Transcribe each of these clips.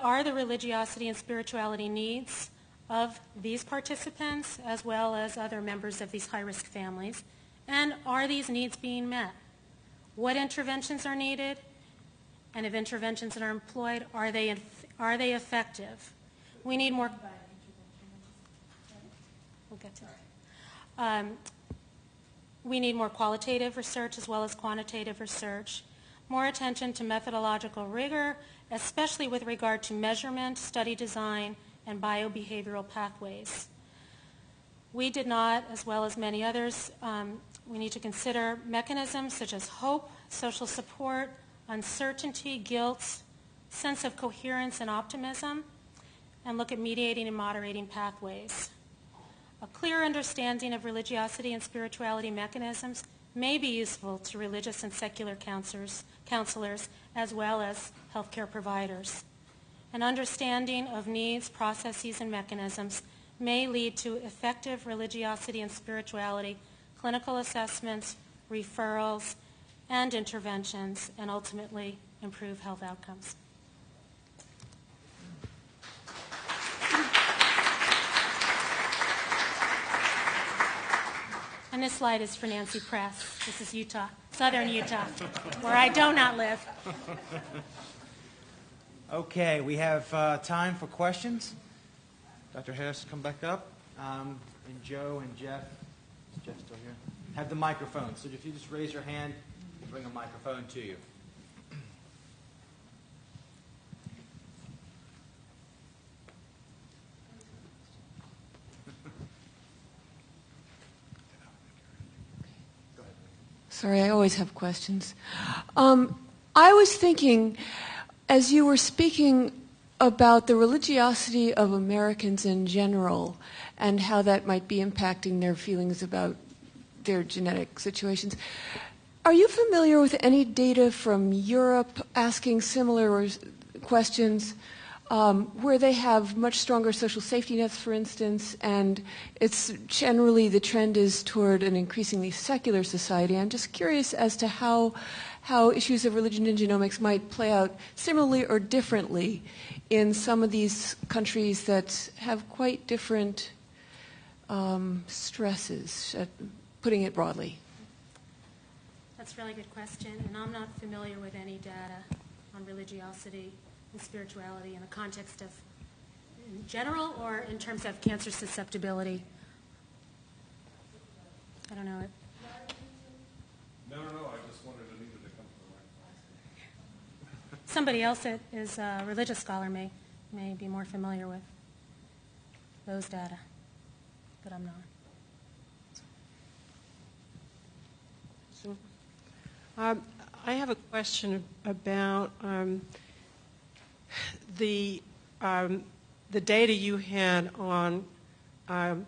are the religiosity and spirituality needs of these participants as well as other members of these high-risk families? And are these needs being met? What interventions are needed? And if interventions that are employed, are they effective? We need more. We'll get to that. We need more qualitative research as well as quantitative research, more attention to methodological rigor, especially with regard to measurement, study design, and biobehavioral pathways. We did not, as well as many others, we need to consider mechanisms such as hope, social support, uncertainty, guilt, sense of coherence and optimism, and look at mediating and moderating pathways. A clear understanding of religiosity and spirituality mechanisms may be useful to religious and secular counselors as well as healthcare providers. An understanding of needs, processes, and mechanisms may lead to effective religiosity and spirituality clinical assessments, referrals, and interventions, and ultimately improve health outcomes. And this slide is for Nancy Press. This is Utah, southern Utah, where I do not live. Okay, we have time for questions. Dr. Harris, come back up. And Joe and Jeff. Is Jeff still here? Have the microphone. So if you just raise your hand, we'll bring a microphone to you. Sorry, I always have questions. I was thinking, as you were speaking about the religiosity of Americans in general and how that might be impacting their feelings about their genetic situations, are you familiar with any data from Europe asking similar questions where they have much stronger social safety nets, for instance, and it's generally the trend is toward an increasingly secular society? I'm just curious as to how issues of religion and genomics might play out similarly or differently in some of these countries that have quite different stresses, putting it broadly. That's a really good question, and I'm not familiar with any data on religiosity and spirituality in the context of in general or in terms of cancer susceptibility. I don't know it. No, I just wanted Anita to come to the microphone. Somebody else that is a religious scholar may be more familiar with those data, but I'm not. I have a question about the data you had on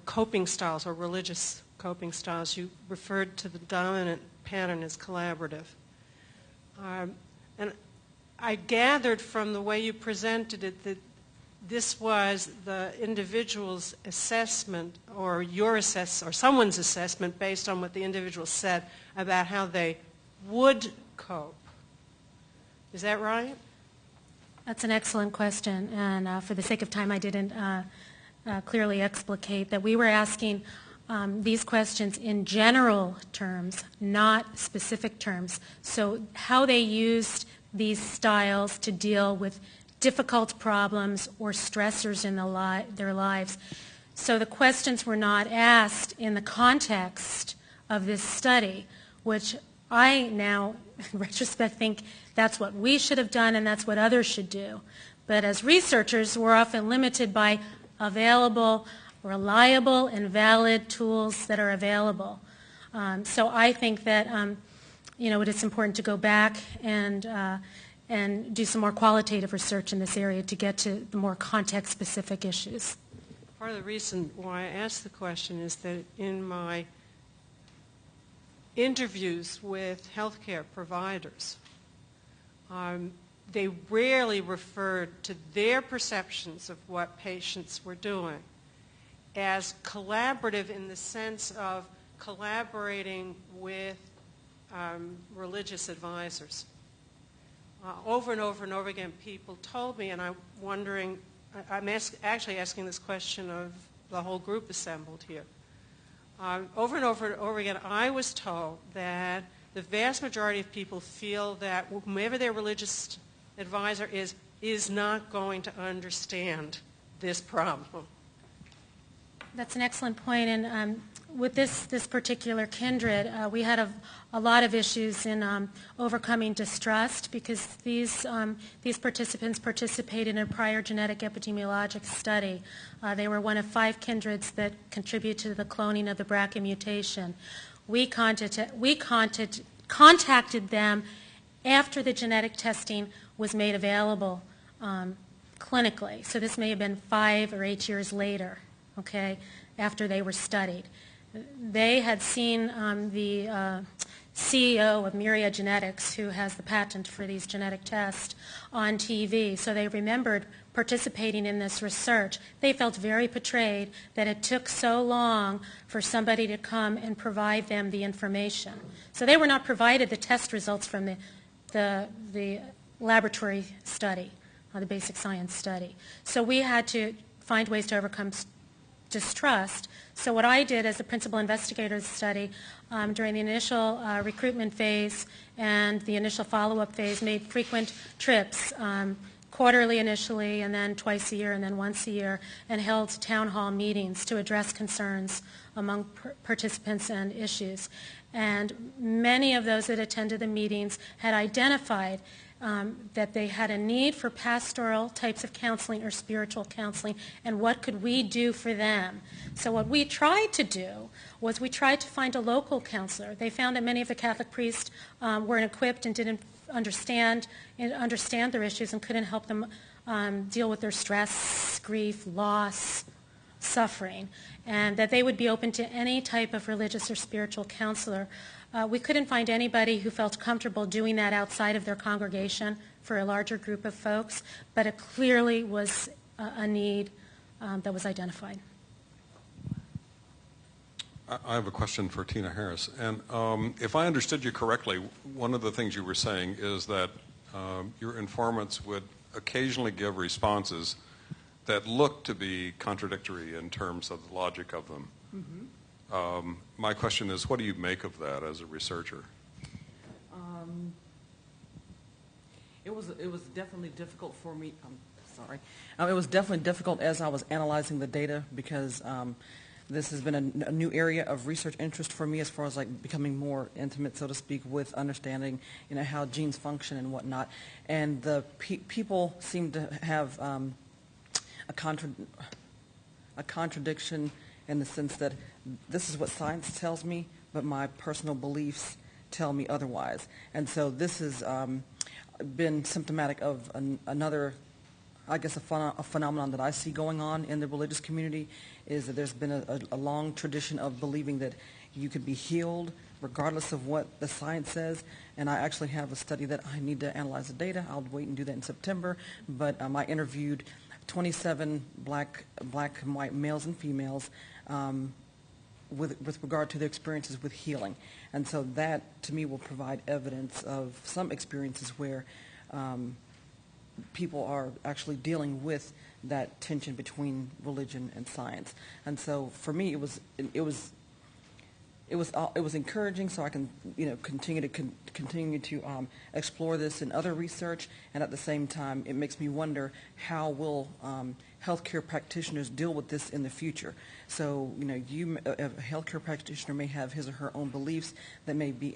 coping styles or religious coping styles. You referred to the dominant pattern as collaborative. And I gathered from the way you presented it that this was the individual's assessment or your assessment or someone's assessment based on what the individual said about how they would cope. Is that right? That's an excellent question, and for the sake of time, I didn't clearly explicate that we were asking these questions in general terms, not specific terms. So how they used these styles to deal with difficult problems or stressors in their lives. So the questions were not asked in the context of this study, which I now, in retrospect, think that's what we should have done and that's what others should do. But as researchers, we're often limited by available, reliable, and valid tools that are available. So I think that it is important to go back and do some more qualitative research in this area to get to the more context-specific issues. Part of the reason why I asked the question is that in my interviews with healthcare providers, they rarely referred to their perceptions of what patients were doing as collaborative in the sense of collaborating with religious advisors. over and over and over again, people told me, and I'm wondering, actually asking this question of the whole group assembled here. Over and over and over again, I was told that the vast majority of people feel that whomever their religious advisor is not going to understand this problem. That's an excellent point, and with this particular kindred, we had a lot of issues in overcoming distrust because these participants participated in a prior genetic epidemiologic study. They were one of 5 kindreds that contribute to the cloning of the BRCA mutation. We contacted them after the genetic testing was made available clinically. So this may have been 5 or 8 years later, okay, after they were studied. They had seen the CEO of Myriad Genetics, who has the patent for these genetic tests, on TV, so they remembered participating in this research. They felt very betrayed that it took so long for somebody to come and provide them the information. So they were not provided the test results from the laboratory study, the basic science study. So we had to find ways to overcome distrust. So what I did as a principal investigator of the study during the initial recruitment phase and the initial follow-up phase, made frequent trips, quarterly initially and then twice a year and then once a year, and held town hall meetings to address concerns among participants and issues. And many of those that attended the meetings had identified that they had a need for pastoral types of counseling or spiritual counseling, and what could we do for them. So what we tried to do was we tried to find a local counselor. They found that many of the Catholic priests weren't equipped and didn't understand their issues and couldn't help them deal with their stress, grief, loss, suffering, and that they would be open to any type of religious or spiritual counselor. We couldn't find anybody who felt comfortable doing that outside of their congregation for a larger group of folks, but it clearly was a need that was identified. I have a question for Tina Harris. And if I understood you correctly, one of the things you were saying is that your informants would occasionally give responses that look to be contradictory in terms of the logic of them. Mm-hmm. My question is, what do you make of that as a researcher? It was definitely difficult for me. It was definitely difficult as I was analyzing the data because this has been a new area of research interest for me as far as like becoming more intimate, so to speak, with understanding, how genes function and whatnot. And the people seem to have a contradiction in the sense that this is what science tells me, but my personal beliefs tell me otherwise. And so this has been symptomatic of another, I guess, a phenomenon that I see going on in the religious community, is that there's been a long tradition of believing that you could be healed regardless of what the science says. And I actually have a study that I need to analyze the data. I'll wait and do that in September. But I interviewed 27 black and white males and females with regard to their experiences with healing. And so that, to me, will provide evidence of some experiences where people are actually dealing with that tension between religion and science. And so for me, it was encouraging, so I can continue to explore this in other research, and at the same time, it makes me wonder how will healthcare practitioners deal with this in the future. So a healthcare practitioner may have his or her own beliefs that may be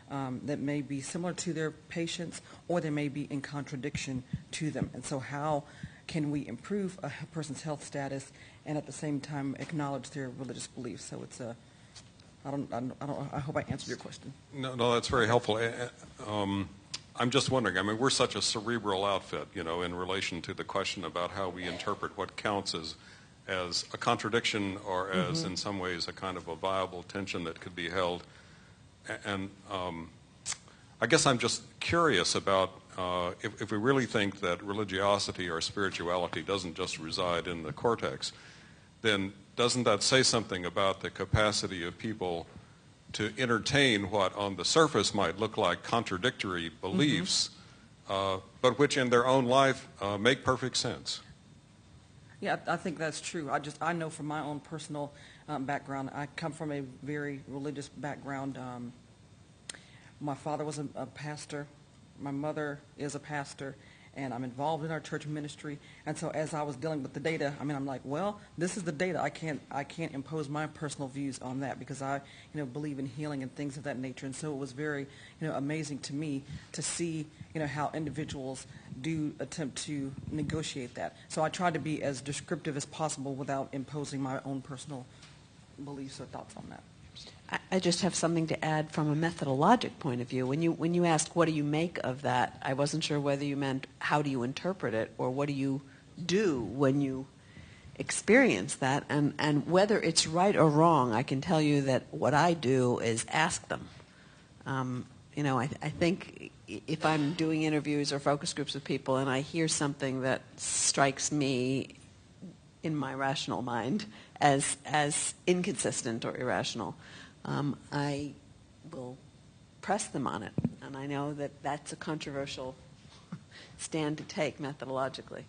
that may be similar to their patients, or they may be in contradiction to them. And so how can we improve a person's health status and at the same time acknowledge their religious beliefs? So it's I hope I answered your question. No, that's very helpful. I'm just wondering, we're such a cerebral outfit, in relation to the question about how we interpret what counts as a contradiction or as, mm-hmm. in some ways, a kind of a viable tension that could be held. And I guess I'm just curious about if we really think that religiosity or spirituality doesn't just reside in the cortex, then doesn't that say something about the capacity of people to entertain what on the surface might look like contradictory beliefs, but which in their own life make perfect sense. Yeah, I think that's true. I know from my own personal background, I come from a very religious background. My father was a pastor. My mother is a pastor, and I'm involved in our church ministry. And so as I was dealing with the data, I'm like, well, this is the data. I can't impose my personal views on that because I, believe in healing and things of that nature. And so it was very, amazing to me to see, how individuals do attempt to negotiate that. So I tried to be as descriptive as possible without imposing my own personal beliefs or thoughts on that. I just have something to add from a methodologic point of view. When you asked what do you make of that, I wasn't sure whether you meant how do you interpret it or what do you do when you experience that, and whether it's right or wrong. I can tell you that what I do is ask them. I think if I'm doing interviews or focus groups with people and I hear something that strikes me in my rational mind as inconsistent or irrational, I will press them on it. And I know that that's a controversial stand to take methodologically.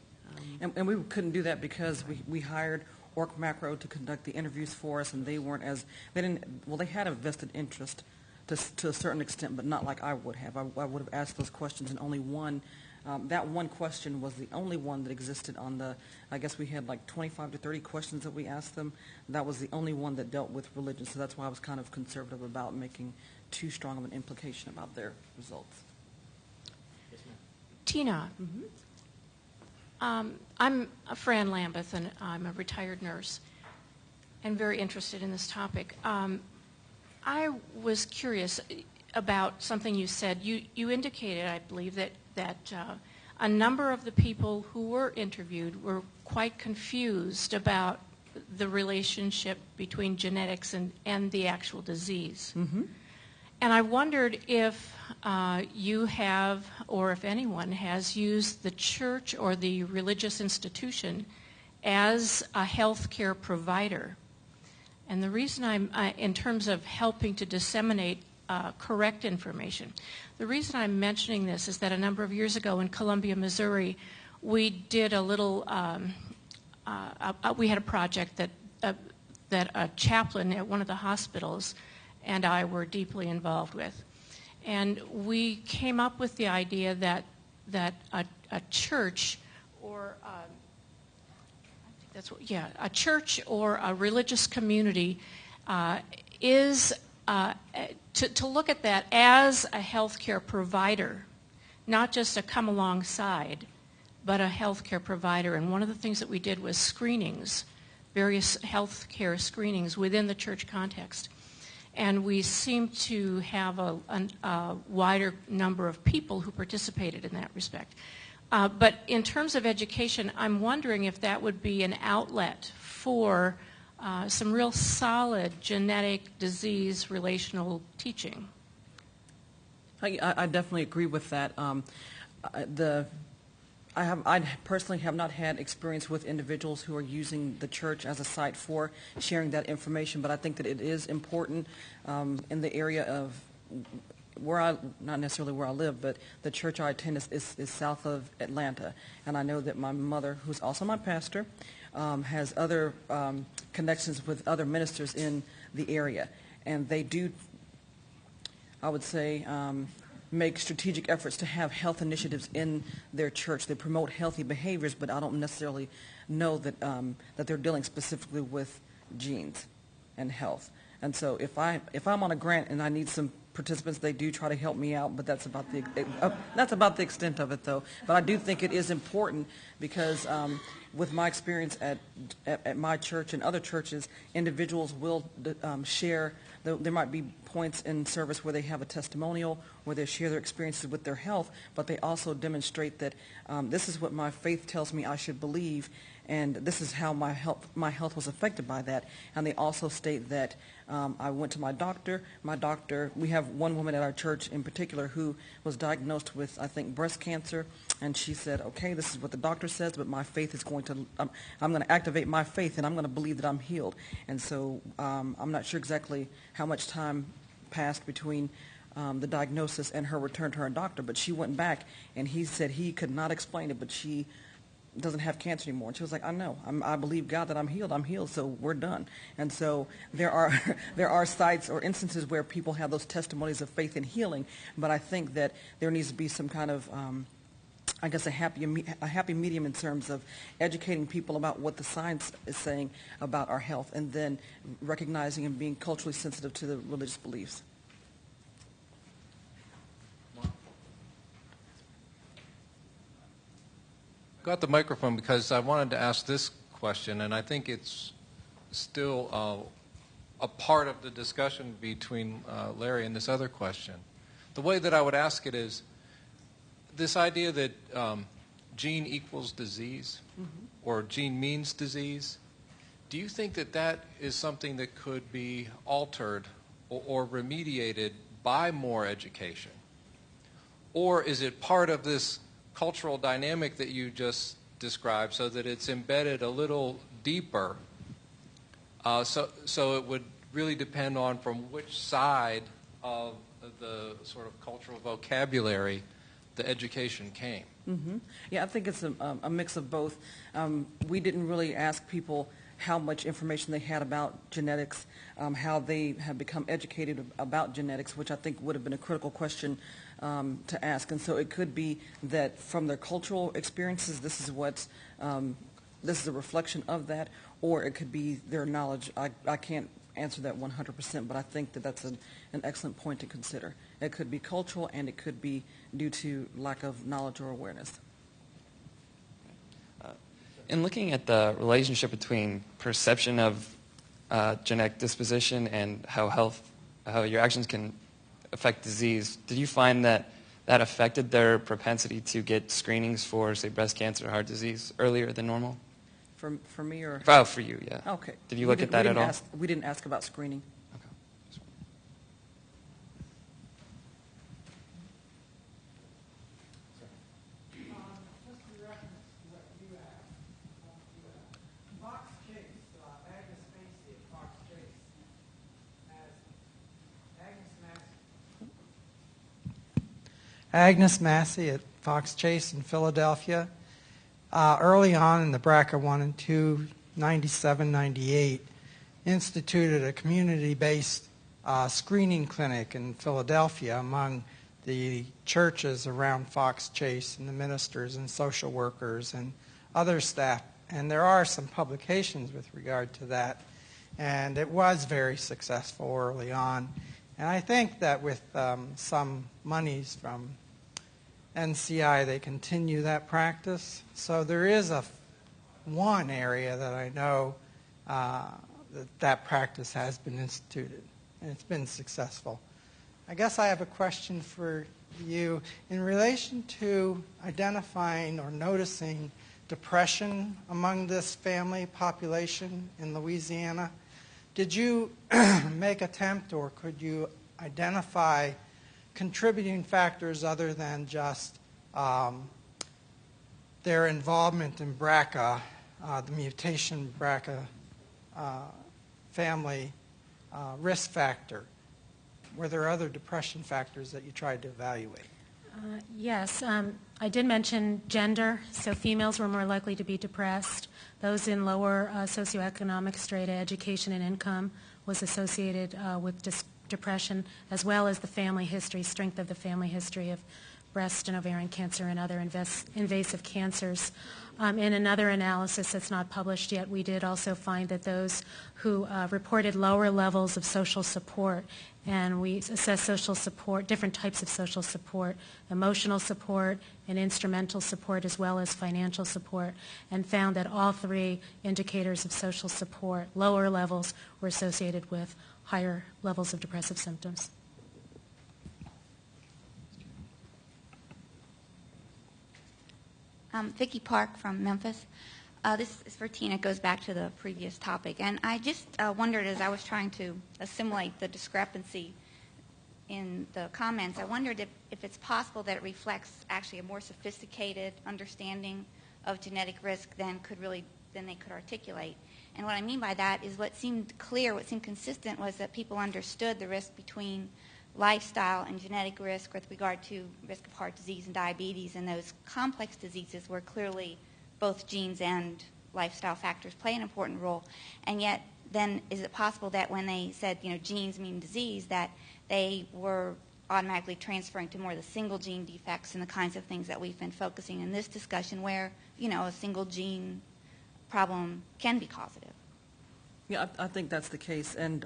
And we couldn't do that because we hired Orc Macro to conduct the interviews for us, and they had a vested interest to a certain extent, but not like I would have. I would have asked those questions, and only that one question was the only one that existed on I guess we had like 25 to 30 questions that we asked them. That was the only one that dealt with religion, so that's why I was kind of conservative about making too strong of an implication about their results. Tina, I'm Fran Lambeth, and I'm a retired nurse and very interested in this topic. I was curious about something you said. You indicated, I believe, that a number of the people who were interviewed were quite confused about the relationship between genetics and the actual disease. Mm-hmm. And I wondered if you have, or if anyone has, used the church or the religious institution as a healthcare provider. And the reason in terms of helping to disseminate correct information, the reason I'm mentioning this is that a number of years ago in Columbia, Missouri, we did we had a project that a chaplain at one of the hospitals and I were deeply involved with. And we came up with the idea that a church or a church or a religious community is to look at that as a healthcare provider, not just a come alongside, but a healthcare provider. And one of the things that we did was screenings, various healthcare screenings within the church context. And we seem to have a wider number of people who participated in that respect. But in terms of education, I'm wondering if that would be an outlet for some real solid genetic disease relational teaching. I definitely agree with that. I personally have not had experience with individuals who are using the church as a site for sharing that information, but I think that it is important in the area of not necessarily where I live, but the church I attend is south of Atlanta. And I know that my mother, who's also my pastor, has other connections with other ministers in the area. And they do, I would say, make strategic efforts to have health initiatives in their church. They promote healthy behaviors, but I don't necessarily know that they're dealing specifically with genes and health. And so if I'm on a grant and I need some participants, they do try to help me out, but that's about the extent of it, though. But I do think it is important because with my experience at my church and other churches, individuals will share. There might be points in service where they have a testimonial, where they share their experiences with their health, but they also demonstrate that this is what my faith tells me I should believe, and this is how my health was affected by that. And they also state that I went to my doctor. We have one woman at our church in particular who was diagnosed with, I think, breast cancer, and she said, okay, this is what the doctor says, but my faith is going to, I'm going to activate my faith, and I'm going to believe that I'm healed. And so I'm not sure exactly how much time passed between the diagnosis and her return to her doctor. But she went back, and he said he could not explain it, but she doesn't have cancer anymore. And she was like, I know. I believe God that I'm healed, so we're done. And so there are sites or instances where people have those testimonies of faith and healing, but I think that there needs to be some kind of I guess a happy medium in terms of educating people about what the science is saying about our health, and then recognizing and being culturally sensitive to the religious beliefs. Got the microphone because I wanted to ask this question, and I think it's still a part of the discussion between Larry and this other question. The way that I would ask it is this idea that gene equals disease, or gene means disease. Do you think that that is something that could be altered or remediated by more education? Or is it part of this cultural dynamic that you just described, so that it's embedded a little deeper, so it would really depend on from which side of the sort of cultural vocabulary the education came? Mm-hmm. Yeah, I think it's a mix of both. We didn't really ask people how much information they had about genetics, how they have become educated about genetics, which I think would have been a critical question to ask. And so it could be that from their cultural experiences, this is a reflection of that, or it could be their knowledge. I can't answer that 100%, but I think that that's an excellent point to consider. It could be cultural, and it could be due to lack of knowledge or awareness. In looking at the relationship between perception of genetic disposition and how your actions can affect disease, did you find that affected their propensity to get screenings for, say, breast cancer or heart disease earlier than normal? For me, or? Oh, for you, yeah. Okay. Did you look at that at all? We didn't ask about screening. Okay. Agnes Massey at Fox Chase in Philadelphia. Early on in the BRCA 1 and 2, 97, 98, instituted a community-based screening clinic in Philadelphia among the churches around Fox Chase and the ministers and social workers and other staff. And there are some publications with regard to that. And it was very successful early on. And I think that with some monies from NCI, they continue that practice. So there is one area that I know that practice has been instituted, and it's been successful. I guess I have a question for you. In relation to identifying or noticing depression among this family population in Louisiana, did you make attempt, or could you identify contributing factors other than just their involvement in BRCA, the mutation BRCA family risk factor? Were there other depression factors that you tried to evaluate? Yes. I did mention gender, so females were more likely to be depressed. Those in lower socioeconomic strata, education and income was associated with depression, as well as the family history, strength of the family history of breast and ovarian cancer and other invasive cancers. In another analysis that's not published yet, we did also find that those who reported lower levels of social support, and we assessed social support, different types of social support, emotional support and instrumental support, as well as financial support, and found that all three indicators of social support, lower levels, were associated with higher levels of depressive symptoms. Vicki Park from Memphis. This is for Tina. It goes back to the previous topic. And I just wondered, as I was trying to assimilate the discrepancy in the comments, I wondered if it's possible that it reflects actually a more sophisticated understanding of genetic risk than they could articulate. And what I mean by that is what seemed clear, what seemed consistent, was that people understood the risk between lifestyle and genetic risk with regard to risk of heart disease and diabetes and those complex diseases where clearly both genes and lifestyle factors play an important role. And yet, then is it possible that when they said, genes mean disease, that they were automatically transferring to more the single gene defects and the kinds of things that we've been focusing in this discussion where, a single gene problem can be causative? Yeah, I think that's the case. And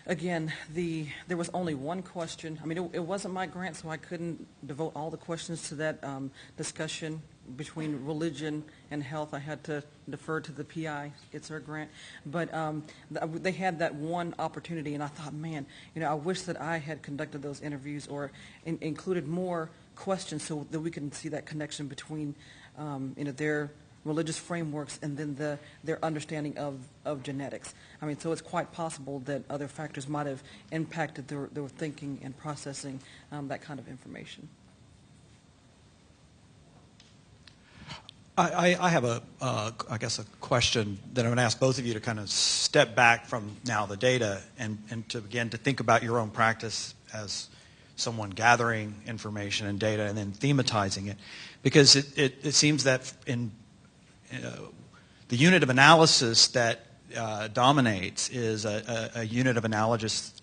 again, there was only one question. I mean, it wasn't my grant, so I couldn't devote all the questions to that discussion between religion and health. I had to defer to the PI. It's her grant. But they had that one opportunity, and I thought, man, I wish that I had conducted those interviews or included more questions so that we can see that connection between, their religious frameworks and then their understanding of genetics. I mean, so it's quite possible that other factors might have impacted their thinking and processing that kind of information. I have I guess a question that I'm going to ask both of you to kind of step back from now the data and to begin to think about your own practice as someone gathering information and data and then thematizing it. Because it seems that in the unit of analysis that dominates is a unit of analysis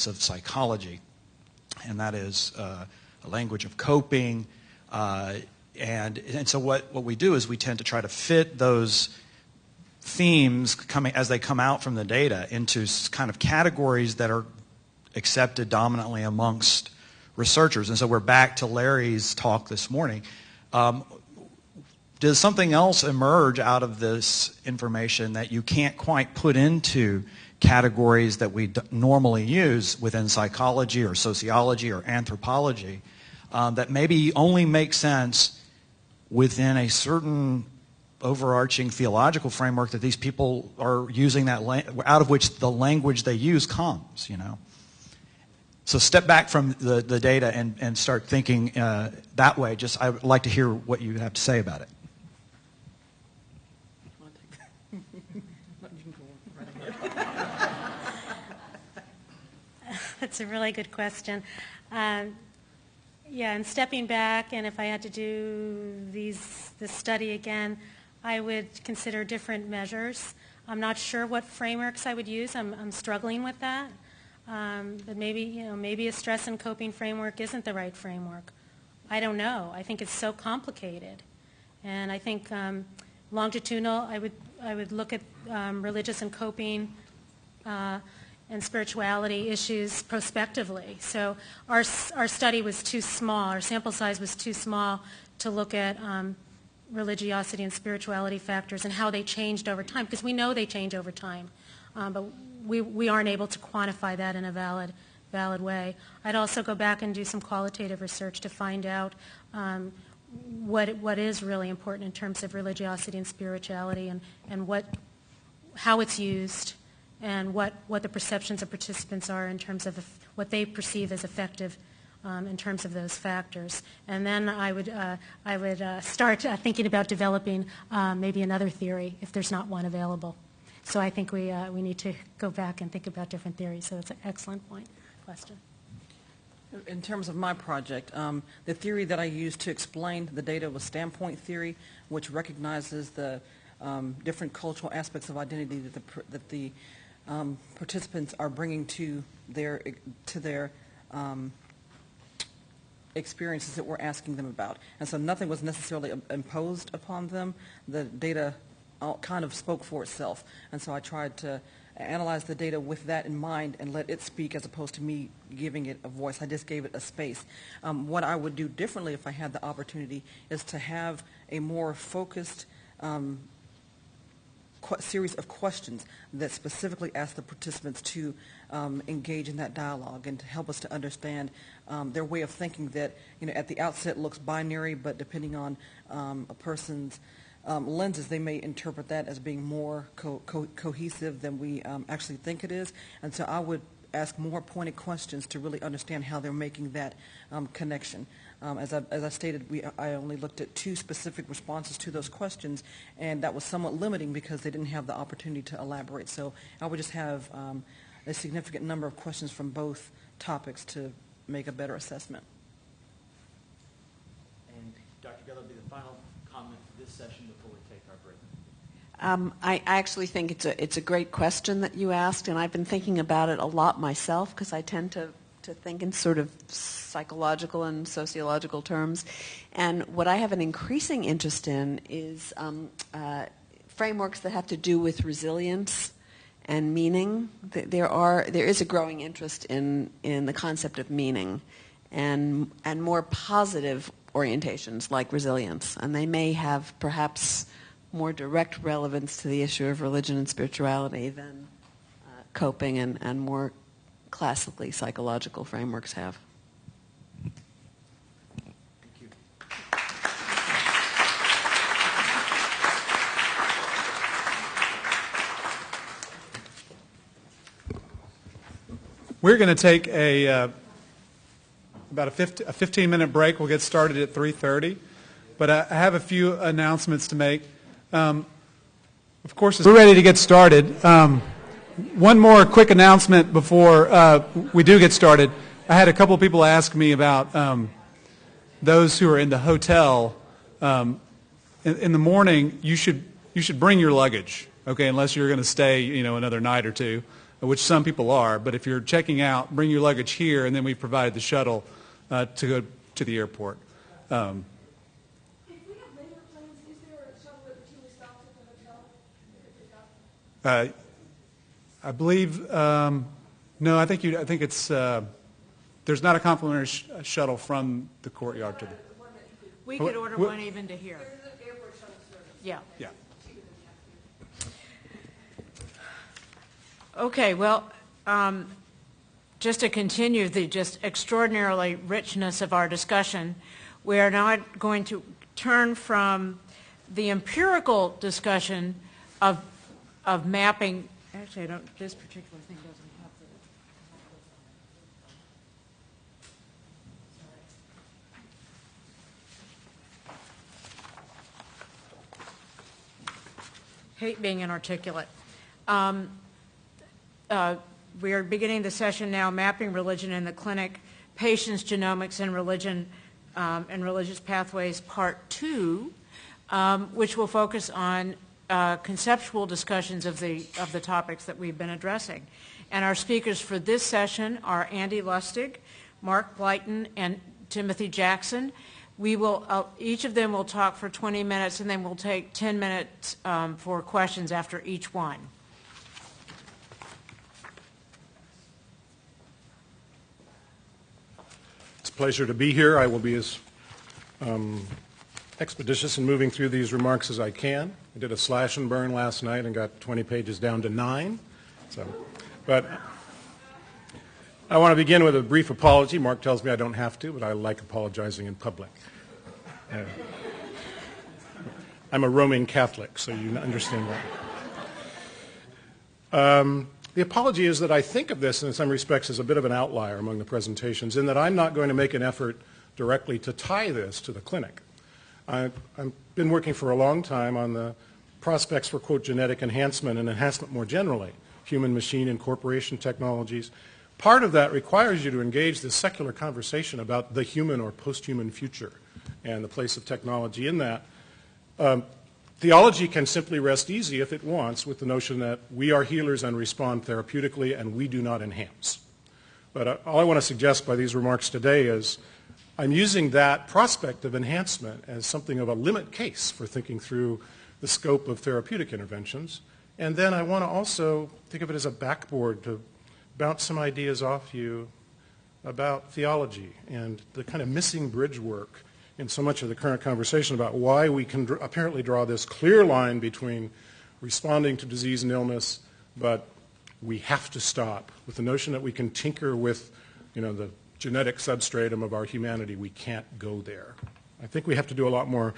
of psychology, and that is a language of coping. And so what we do is we tend to try to fit those themes as they come out from the data into kind of categories that are accepted dominantly amongst researchers. And so we're back to Larry's talk this morning. Does something else emerge out of this information that you can't quite put into categories that we normally use within psychology or sociology or anthropology that maybe only make sense within a certain overarching theological framework that these people are using, out of which the language they use comes, So step back from the data and start thinking that way. I would like to hear what you have to say about it. That's a really good question. And stepping back, and if I had to do this study again, I would consider different measures. I'm not sure what frameworks I would use. I'm struggling with that. But maybe a stress and coping framework isn't the right framework. I don't know. I think it's so complicated, and I think longitudinal. I would look at religious and coping and spirituality issues prospectively. So our study was too small. Our sample size was too small to look at religiosity and spirituality factors and how they changed over time, because we know they change over time, but we aren't able to quantify that in a valid way. I'd also go back and do some qualitative research to find out what is really important in terms of religiosity and spirituality and how it's used, and what the perceptions of participants are in terms of what they perceive as effective in terms of those factors. And then I would start thinking about developing maybe another theory if there's not one available. So I think we need to go back and think about different theories. So that's an excellent question. In terms of my project, the theory that I used to explain the data was standpoint theory, which recognizes the different cultural aspects of identity that the participants are bringing to their experiences that we're asking them about. And so nothing was necessarily imposed upon them. The data kind of spoke for itself. And so I tried to analyze the data with that in mind and let it speak as opposed to me giving it a voice. I just gave it a space. What I would do differently if I had the opportunity is to have a more focused series of questions that specifically ask the participants to engage in that dialogue and to help us to understand their way of thinking that, at the outset looks binary, but depending on a person's lenses, they may interpret that as being more cohesive than we actually think it is. And so I would ask more pointed questions to really understand how they're making that connection. As I stated, I only looked at 2 specific responses to those questions, and that was somewhat limiting because they didn't have the opportunity to elaborate. So I would just have a significant number of questions from both topics to make a better assessment. And Dr. Geller will be the final comment for this session before we take our break. I actually think it's a great question that you asked, and I've been thinking about it a lot myself because I tend to think in sort of psychological and sociological terms. And what I have an increasing interest in is frameworks that have to do with resilience and meaning. There is a growing interest in the concept of meaning and more positive orientations like resilience, and they may have perhaps more direct relevance to the issue of religion and spirituality than coping and more classically psychological frameworks have. Thank you. We're going to take about a 15-minute break. We'll get started at 3:30. But I have a few announcements to make. Of course, we're ready to get started. One more quick announcement before we do get started. I had a couple of people ask me about those who are in the hotel. In the morning, you should bring your luggage, okay, unless you're going to stay, another night or two, which some people are. But if you're checking out, bring your luggage here, and then we provide the shuttle to go to the airport. I believe no. I think it's there's not a complimentary shuttle from the courtyard to the. We could order one even to here. Yeah. Yeah. Okay. Well, just to continue the just extraordinarily richness of our discussion, we are now going to turn from the empirical discussion of mapping. Actually, this particular thing doesn't have the. Hate being inarticulate. We are beginning the session now, Mapping Religion in the Clinic, Patients, Genomics, and Religion and Religious Pathways, Part 2, which will focus on conceptual discussions of the topics that we've been addressing. And our speakers for this session are Andy Lustig, Mark Blyton, and Timothy Jackson. We will each of them will talk for 20 minutes, and then we'll take 10 minutes for questions after each one. It's a pleasure to be here. I will be as expeditious in moving through these remarks as I can. I did a slash and burn last night and got 20 pages down to 9. But I want to begin with a brief apology. Mark tells me I don't have to, but I like apologizing in public. I'm a Roman Catholic, so you understand that. The apology is that I think of this in some respects as a bit of an outlier among the presentations, in that I'm not going to make an effort directly to tie this to the clinic. I've been working for a long time on the prospects for, quote, genetic enhancement and enhancement more generally, human-machine incorporation technologies. Part of that requires you to engage this secular conversation about the human or post-human future and the place of technology in that. Theology can simply rest easy if it wants with the notion that we are healers and respond therapeutically and we do not enhance. But all I want to suggest by these remarks today is I'm using that prospect of enhancement as something of a limit case for thinking through the scope of therapeutic interventions. And then I want to also think of it as a backboard to bounce some ideas off you about theology and the kind of missing bridge work in so much of the current conversation about why we can apparently draw this clear line between responding to disease and illness, but we have to stop with the notion that we can tinker with, the genetic substratum of our humanity. We can't go there. I think we have to do a lot more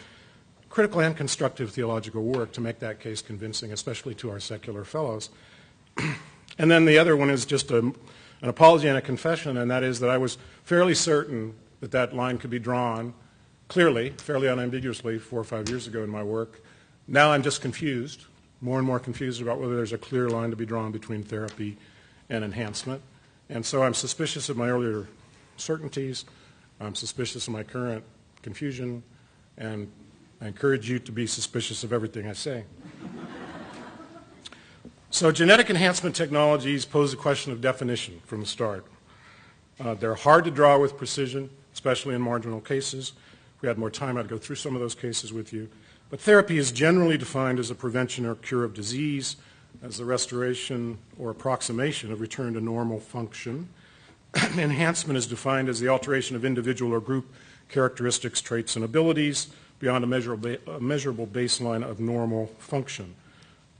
critical and constructive theological work to make that case convincing, especially to our secular fellows. And then the other one is just an apology and a confession, and that is that I was fairly certain that that line could be drawn clearly, fairly unambiguously 4 or 5 years ago in my work. Now I'm just confused, more and more confused about whether there's a clear line to be drawn between therapy and enhancement. And so I'm suspicious of my earlier certainties. I'm suspicious of my current confusion. And I encourage you to be suspicious of everything I say. So genetic enhancement technologies pose a question of definition from the start. They're hard to draw with precision, especially in marginal cases. If we had more time, I'd go through some of those cases with you. But therapy is generally defined as a prevention or cure of disease, as the restoration or approximation of return to normal function. Enhancement is defined as the alteration of individual or group characteristics, traits, and abilities beyond a measurable baseline of normal function.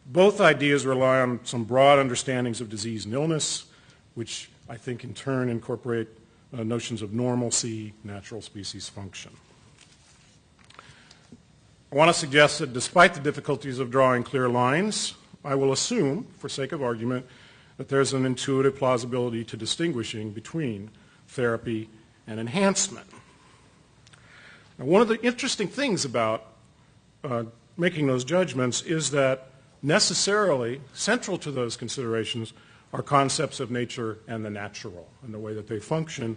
Both ideas rely on some broad understandings of disease and illness, which I think in turn incorporate notions of normalcy, natural species function. I want to suggest that despite the difficulties of drawing clear lines, I will assume, for sake of argument, that there's an intuitive plausibility to distinguishing between therapy and enhancement. Now, one of the interesting things about making those judgments is that necessarily central to those considerations are concepts of nature and the natural and the way that they function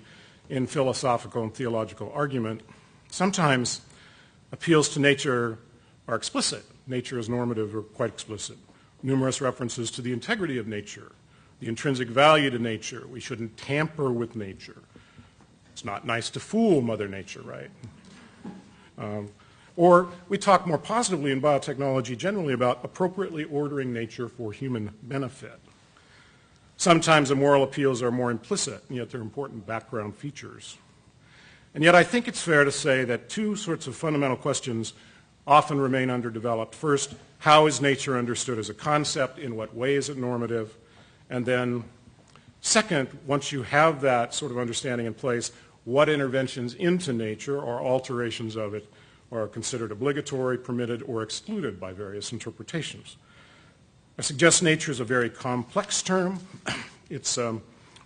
in philosophical and theological argument. Sometimes appeals to nature are explicit. Nature is normative or quite explicit. Numerous references to the integrity of nature, the intrinsic value to nature. We shouldn't tamper with nature. It's not nice to fool Mother Nature, right? Or we talk more positively in biotechnology generally about appropriately ordering nature for human benefit. Sometimes the moral appeals are more implicit, and yet they're important background features. And yet I think it's fair to say that two sorts of fundamental questions often remain underdeveloped. First, how is nature understood as a concept? In what way is it normative? And then second, once you have that sort of understanding in place, what interventions into nature or alterations of it are considered obligatory, permitted, or excluded by various interpretations. I suggest nature is a very complex term. It's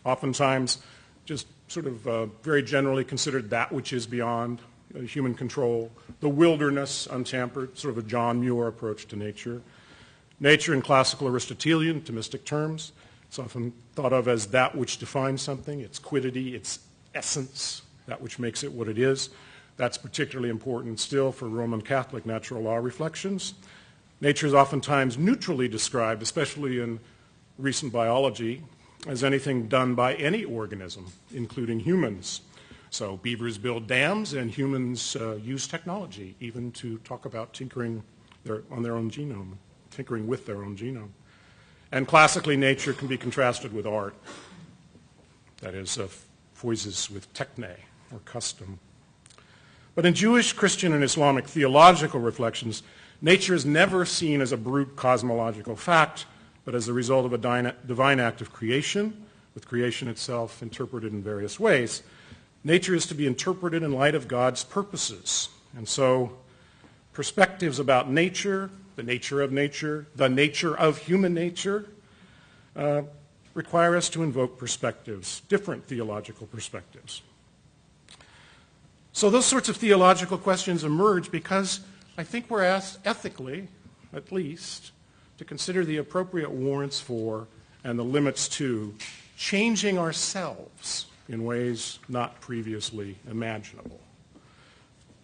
oftentimes just sort of very generally considered that which is beyond human control, the wilderness untampered, sort of a John Muir approach to nature. Nature in classical Aristotelian, Thomistic terms, it's often thought of as that which defines something, its quiddity, its essence, that which makes it what it is. That's particularly important still for Roman Catholic natural law reflections. Nature is oftentimes neutrally described, especially in recent biology, as anything done by any organism, including humans. So beavers build dams and humans use technology even to talk about tinkering on their own genome, tinkering with their own genome. And classically, nature can be contrasted with art, that is, phoisis with techne, or custom. But in Jewish, Christian, and Islamic theological reflections, nature is never seen as a brute cosmological fact, but as a result of a divine act of creation, with creation itself interpreted in various ways. Nature is to be interpreted in light of God's purposes. And so perspectives about nature, the nature of human nature, require us to invoke perspectives, different theological perspectives. So those sorts of theological questions emerge because I think we're asked ethically, at least, to consider the appropriate warrants for and the limits to changing ourselves in ways not previously imaginable.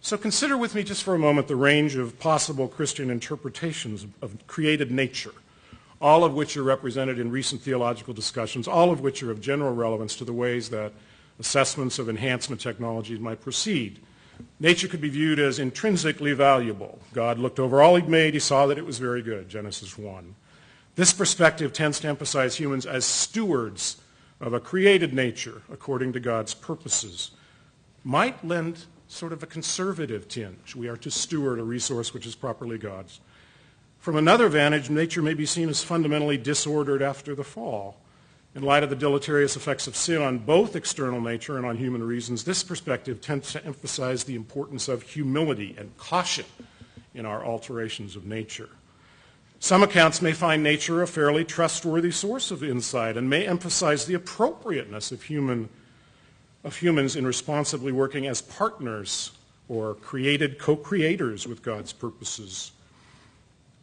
So consider with me just for a moment the range of possible Christian interpretations of created nature, all of which are represented in recent theological discussions, all of which are of general relevance to the ways that assessments of enhancement technologies might proceed. Nature could be viewed as intrinsically valuable. God looked over all he'd made, he saw that it was very good, Genesis 1. This perspective tends to emphasize humans as stewards of a created nature according to God's purposes. Might lend sort of a conservative tinge. We are to steward a resource which is properly God's. From another vantage, nature may be seen as fundamentally disordered after the fall. In light of the deleterious effects of sin on both external nature and on human reasons, this perspective tends to emphasize the importance of humility and caution in our alterations of nature. Some accounts may find nature a fairly trustworthy source of insight and may emphasize the appropriateness of humans in responsibly working as partners or co-creators with God's purposes.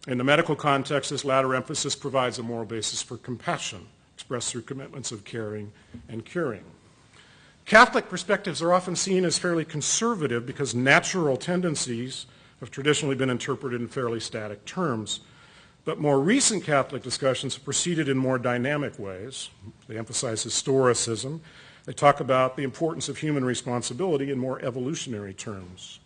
In the medical context, this latter emphasis provides a moral basis for compassion. It's expressed through commitments of caring and curing. Catholic perspectives are often seen as fairly conservative because natural tendencies have traditionally been interpreted in fairly static terms. But more recent Catholic discussions have proceeded in more dynamic ways. They emphasize historicism. They talk about the importance of human responsibility in more evolutionary terms.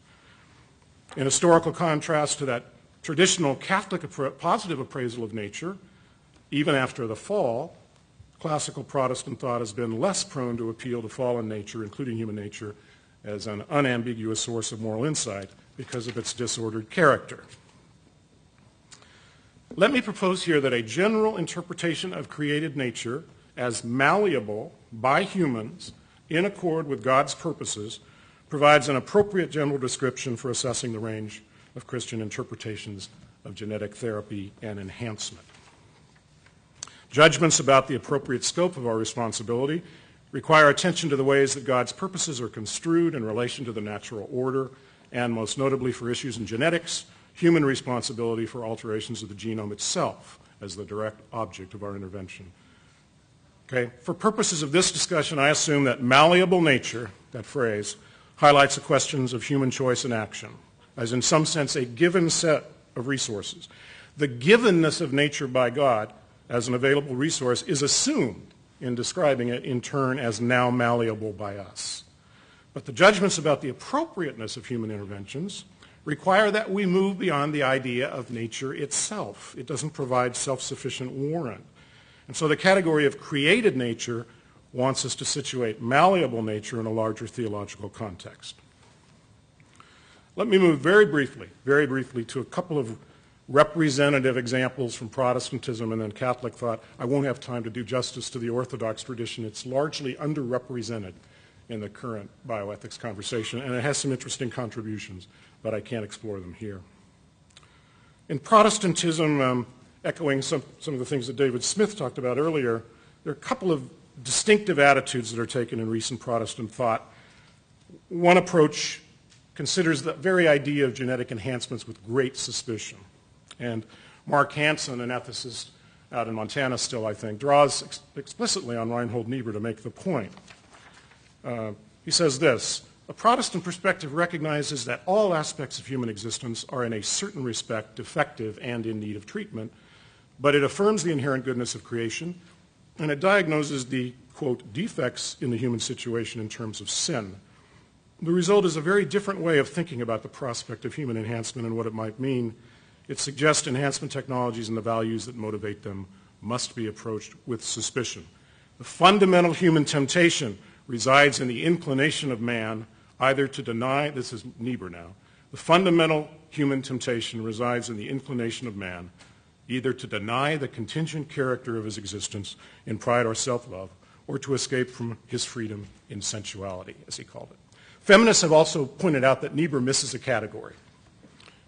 In historical contrast to that traditional Catholic positive appraisal of nature, even after the fall, classical Protestant thought has been less prone to appeal to fallen nature, including human nature, as an unambiguous source of moral insight because of its disordered character. Let me propose here that a general interpretation of created nature as malleable by humans in accord with God's purposes provides an appropriate general description for assessing the range of Christian interpretations of genetic therapy and enhancement. Judgments about the appropriate scope of our responsibility require attention to the ways that God's purposes are construed in relation to the natural order, and most notably for issues in genetics, human responsibility for alterations of the genome itself as the direct object of our intervention. Okay. For purposes of this discussion, I assume that malleable nature, that phrase, highlights the questions of human choice and action, as in some sense a given set of resources. The givenness of nature by God as an available resource is assumed in describing it in turn as now malleable by us. But the judgments about the appropriateness of human interventions require that we move beyond the idea of nature itself. It doesn't provide self-sufficient warrant. And so the category of created nature wants us to situate malleable nature in a larger theological context. Let me move very briefly to a couple of representative examples from Protestantism and then Catholic thought. I won't have time to do justice to the Orthodox tradition. It's largely underrepresented in the current bioethics conversation, and it has some interesting contributions, but I can't explore them here. In Protestantism, echoing some of the things that David Smith talked about earlier, there are a couple of distinctive attitudes that are taken in recent Protestant thought. One approach considers the very idea of genetic enhancements with great suspicion. And Mark Hansen, an ethicist out in Montana still, I think, draws explicitly on Reinhold Niebuhr to make the point. He says this: a Protestant perspective recognizes that all aspects of human existence are in a certain respect defective and in need of treatment, but it affirms the inherent goodness of creation, and it diagnoses the, quote, defects in the human situation in terms of sin. The result is a very different way of thinking about the prospect of human enhancement and what it might mean. It suggests enhancement technologies and the values that motivate them must be approached with suspicion. The fundamental human temptation resides in the inclination of man either to deny, this is Niebuhr now, the fundamental human temptation resides in the inclination of man either to deny the contingent character of his existence in pride or self-love, or to escape from his freedom in sensuality, as he called it. Feminists have also pointed out that Niebuhr misses a category,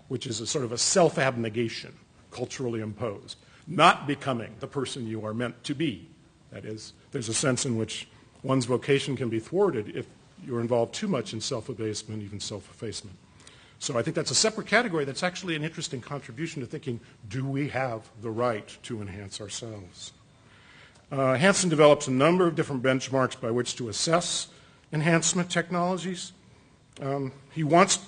which is a sort of a self-abnegation, culturally imposed, not becoming the person you are meant to be. That is, there's a sense in which one's vocation can be thwarted if you're involved too much in self-abasement, even self-effacement. So I think that's a separate category that's actually an interesting contribution to thinking, do we have the right to enhance ourselves? Hansen develops a number of different benchmarks by which to assess enhancement technologies. He wants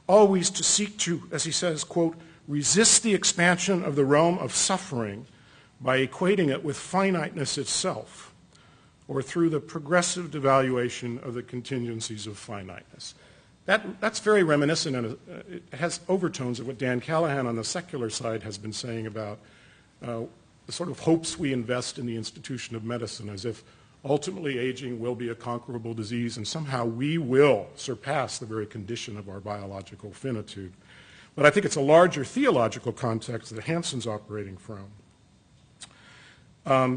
always to seek to, as he says, quote, resist the expansion of the realm of suffering by equating it with finiteness itself, or through the progressive devaluation of the contingencies of finiteness. That's very reminiscent, and it has overtones of what Dan Callahan on the secular side has been saying about the sort of hopes we invest in the institution of medicine, as if ultimately aging will be a conquerable disease and somehow we will surpass the very condition of our biological finitude. But I think it's a larger theological context that Hansen's operating from.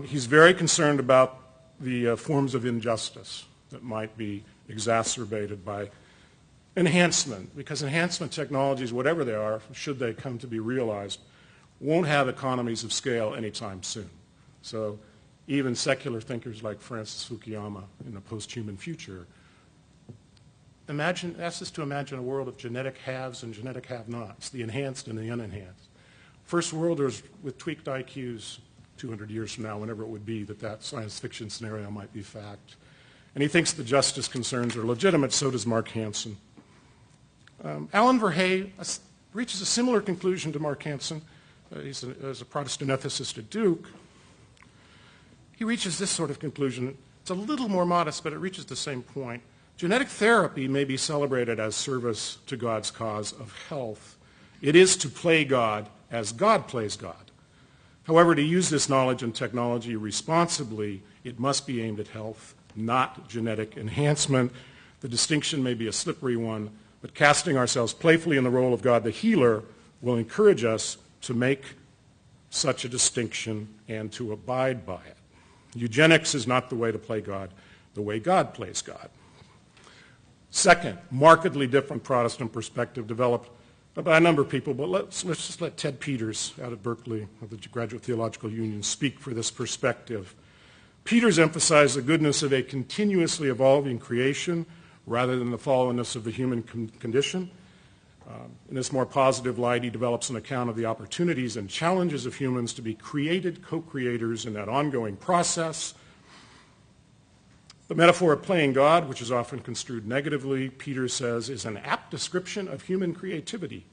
He's very concerned about the forms of injustice that might be exacerbated by enhancement, because enhancement technologies, whatever they are, should they come to be realized, won't have economies of scale anytime soon. So even secular thinkers like Francis Fukuyama in the post-human future ask us to imagine a world of genetic haves and genetic have-nots, the enhanced and the unenhanced. First worlders with tweaked IQs 200 years from now, whenever it would be, that science fiction scenario might be fact. And he thinks the justice concerns are legitimate, so does Mark Hansen. Alan Verhey reaches a similar conclusion to Mark Hansen. He's a Protestant ethicist at Duke. He reaches this sort of conclusion. It's a little more modest, but it reaches the same point. Genetic therapy may be celebrated as service to God's cause of health. It is to play God as God plays God. However, to use this knowledge and technology responsibly, it must be aimed at health, not genetic enhancement. The distinction may be a slippery one, but casting ourselves playfully in the role of God the healer will encourage us to make such a distinction and to abide by it. Eugenics is not the way to play God, the way God plays God. Second, markedly different Protestant perspective developed by a number of people, but let's just let Ted Peters out of Berkeley of the Graduate Theological Union speak for this perspective. Peters emphasized the goodness of a continuously evolving creation rather than the fallenness of the human condition. In this more positive light, he develops an account of the opportunities and challenges of humans to be created co-creators in that ongoing process. The metaphor of playing God, which is often construed negatively, Peters says, is an apt description of human creativity,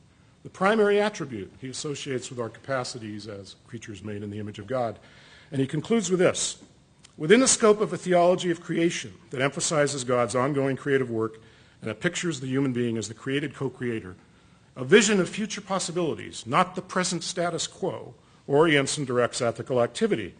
the primary attribute he associates with our capacities as creatures made in the image of God. And he concludes with this: within the scope of a theology of creation that emphasizes God's ongoing creative work and that pictures the human being as the created co-creator, a vision of future possibilities, not the present status quo, orients and directs ethical activity.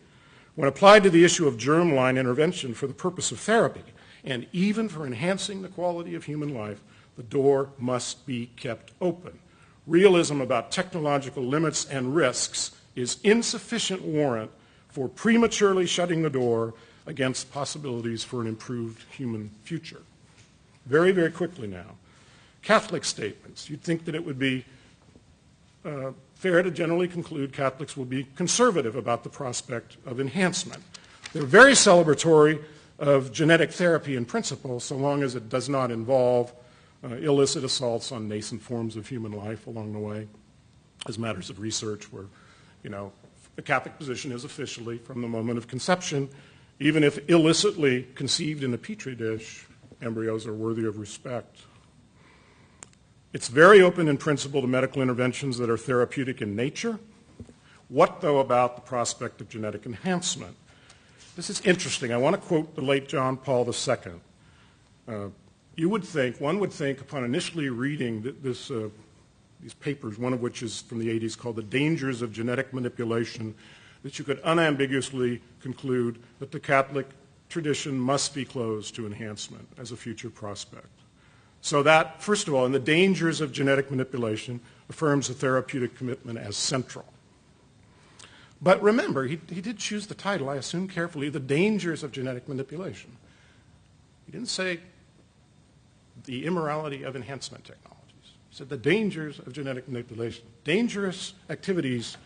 When applied to the issue of germline intervention for the purpose of therapy, and even for enhancing the quality of human life, the door must be kept open. Realism about technological limits and risks is insufficient warrant for prematurely shutting the door against possibilities for an improved human future. Very, very quickly now. Catholic statements. You'd think that it would be fair to generally conclude Catholics will be conservative about the prospect of enhancement. They're very celebratory of genetic therapy in principle, so long as it does not involve illicit assaults on nascent forms of human life along the way, as matters of research where, the Catholic position is officially, from the moment of conception, even if illicitly conceived in a petri dish, embryos are worthy of respect. It's very open in principle to medical interventions that are therapeutic in nature. What, though, about the prospect of genetic enhancement? This is interesting. I want to quote the late John Paul II. One would think, upon initially reading these papers, one of which is from the 80s called The Dangers of Genetic Manipulation, that you could unambiguously conclude that the Catholic tradition must be closed to enhancement as a future prospect. So that, first of all, in The Dangers of Genetic Manipulation, affirms the therapeutic commitment as central. But remember, he did choose the title, I assume carefully, The Dangers of Genetic Manipulation. He didn't say the immorality of enhancement technologies. He said the dangers of genetic manipulation. Dangerous activities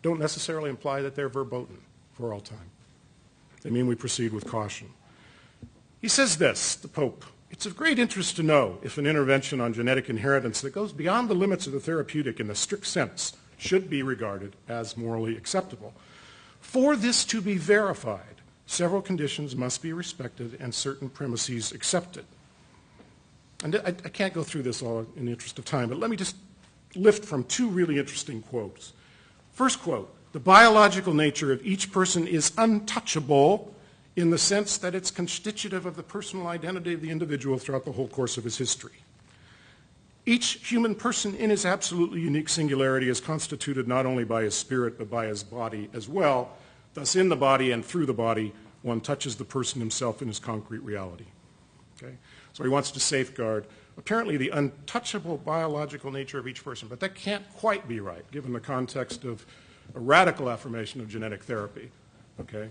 don't necessarily imply that they're verboten for all time. They mean we proceed with caution. He says this, the Pope: it's of great interest to know if an intervention on genetic inheritance that goes beyond the limits of the therapeutic in the strict sense should be regarded as morally acceptable. For this to be verified, several conditions must be respected and certain premises accepted. And I can't go through this all in the interest of time, but let me just lift from two really interesting quotes. First quote: the biological nature of each person is untouchable in the sense that it's constitutive of the personal identity of the individual throughout the whole course of his history. Each human person in his absolutely unique singularity is constituted not only by his spirit but by his body as well. Thus, in the body and through the body, one touches the person himself in his concrete reality. Okay? So he wants to safeguard, apparently, the untouchable biological nature of each person. But that can't quite be right, given the context of a radical affirmation of genetic therapy. Okay?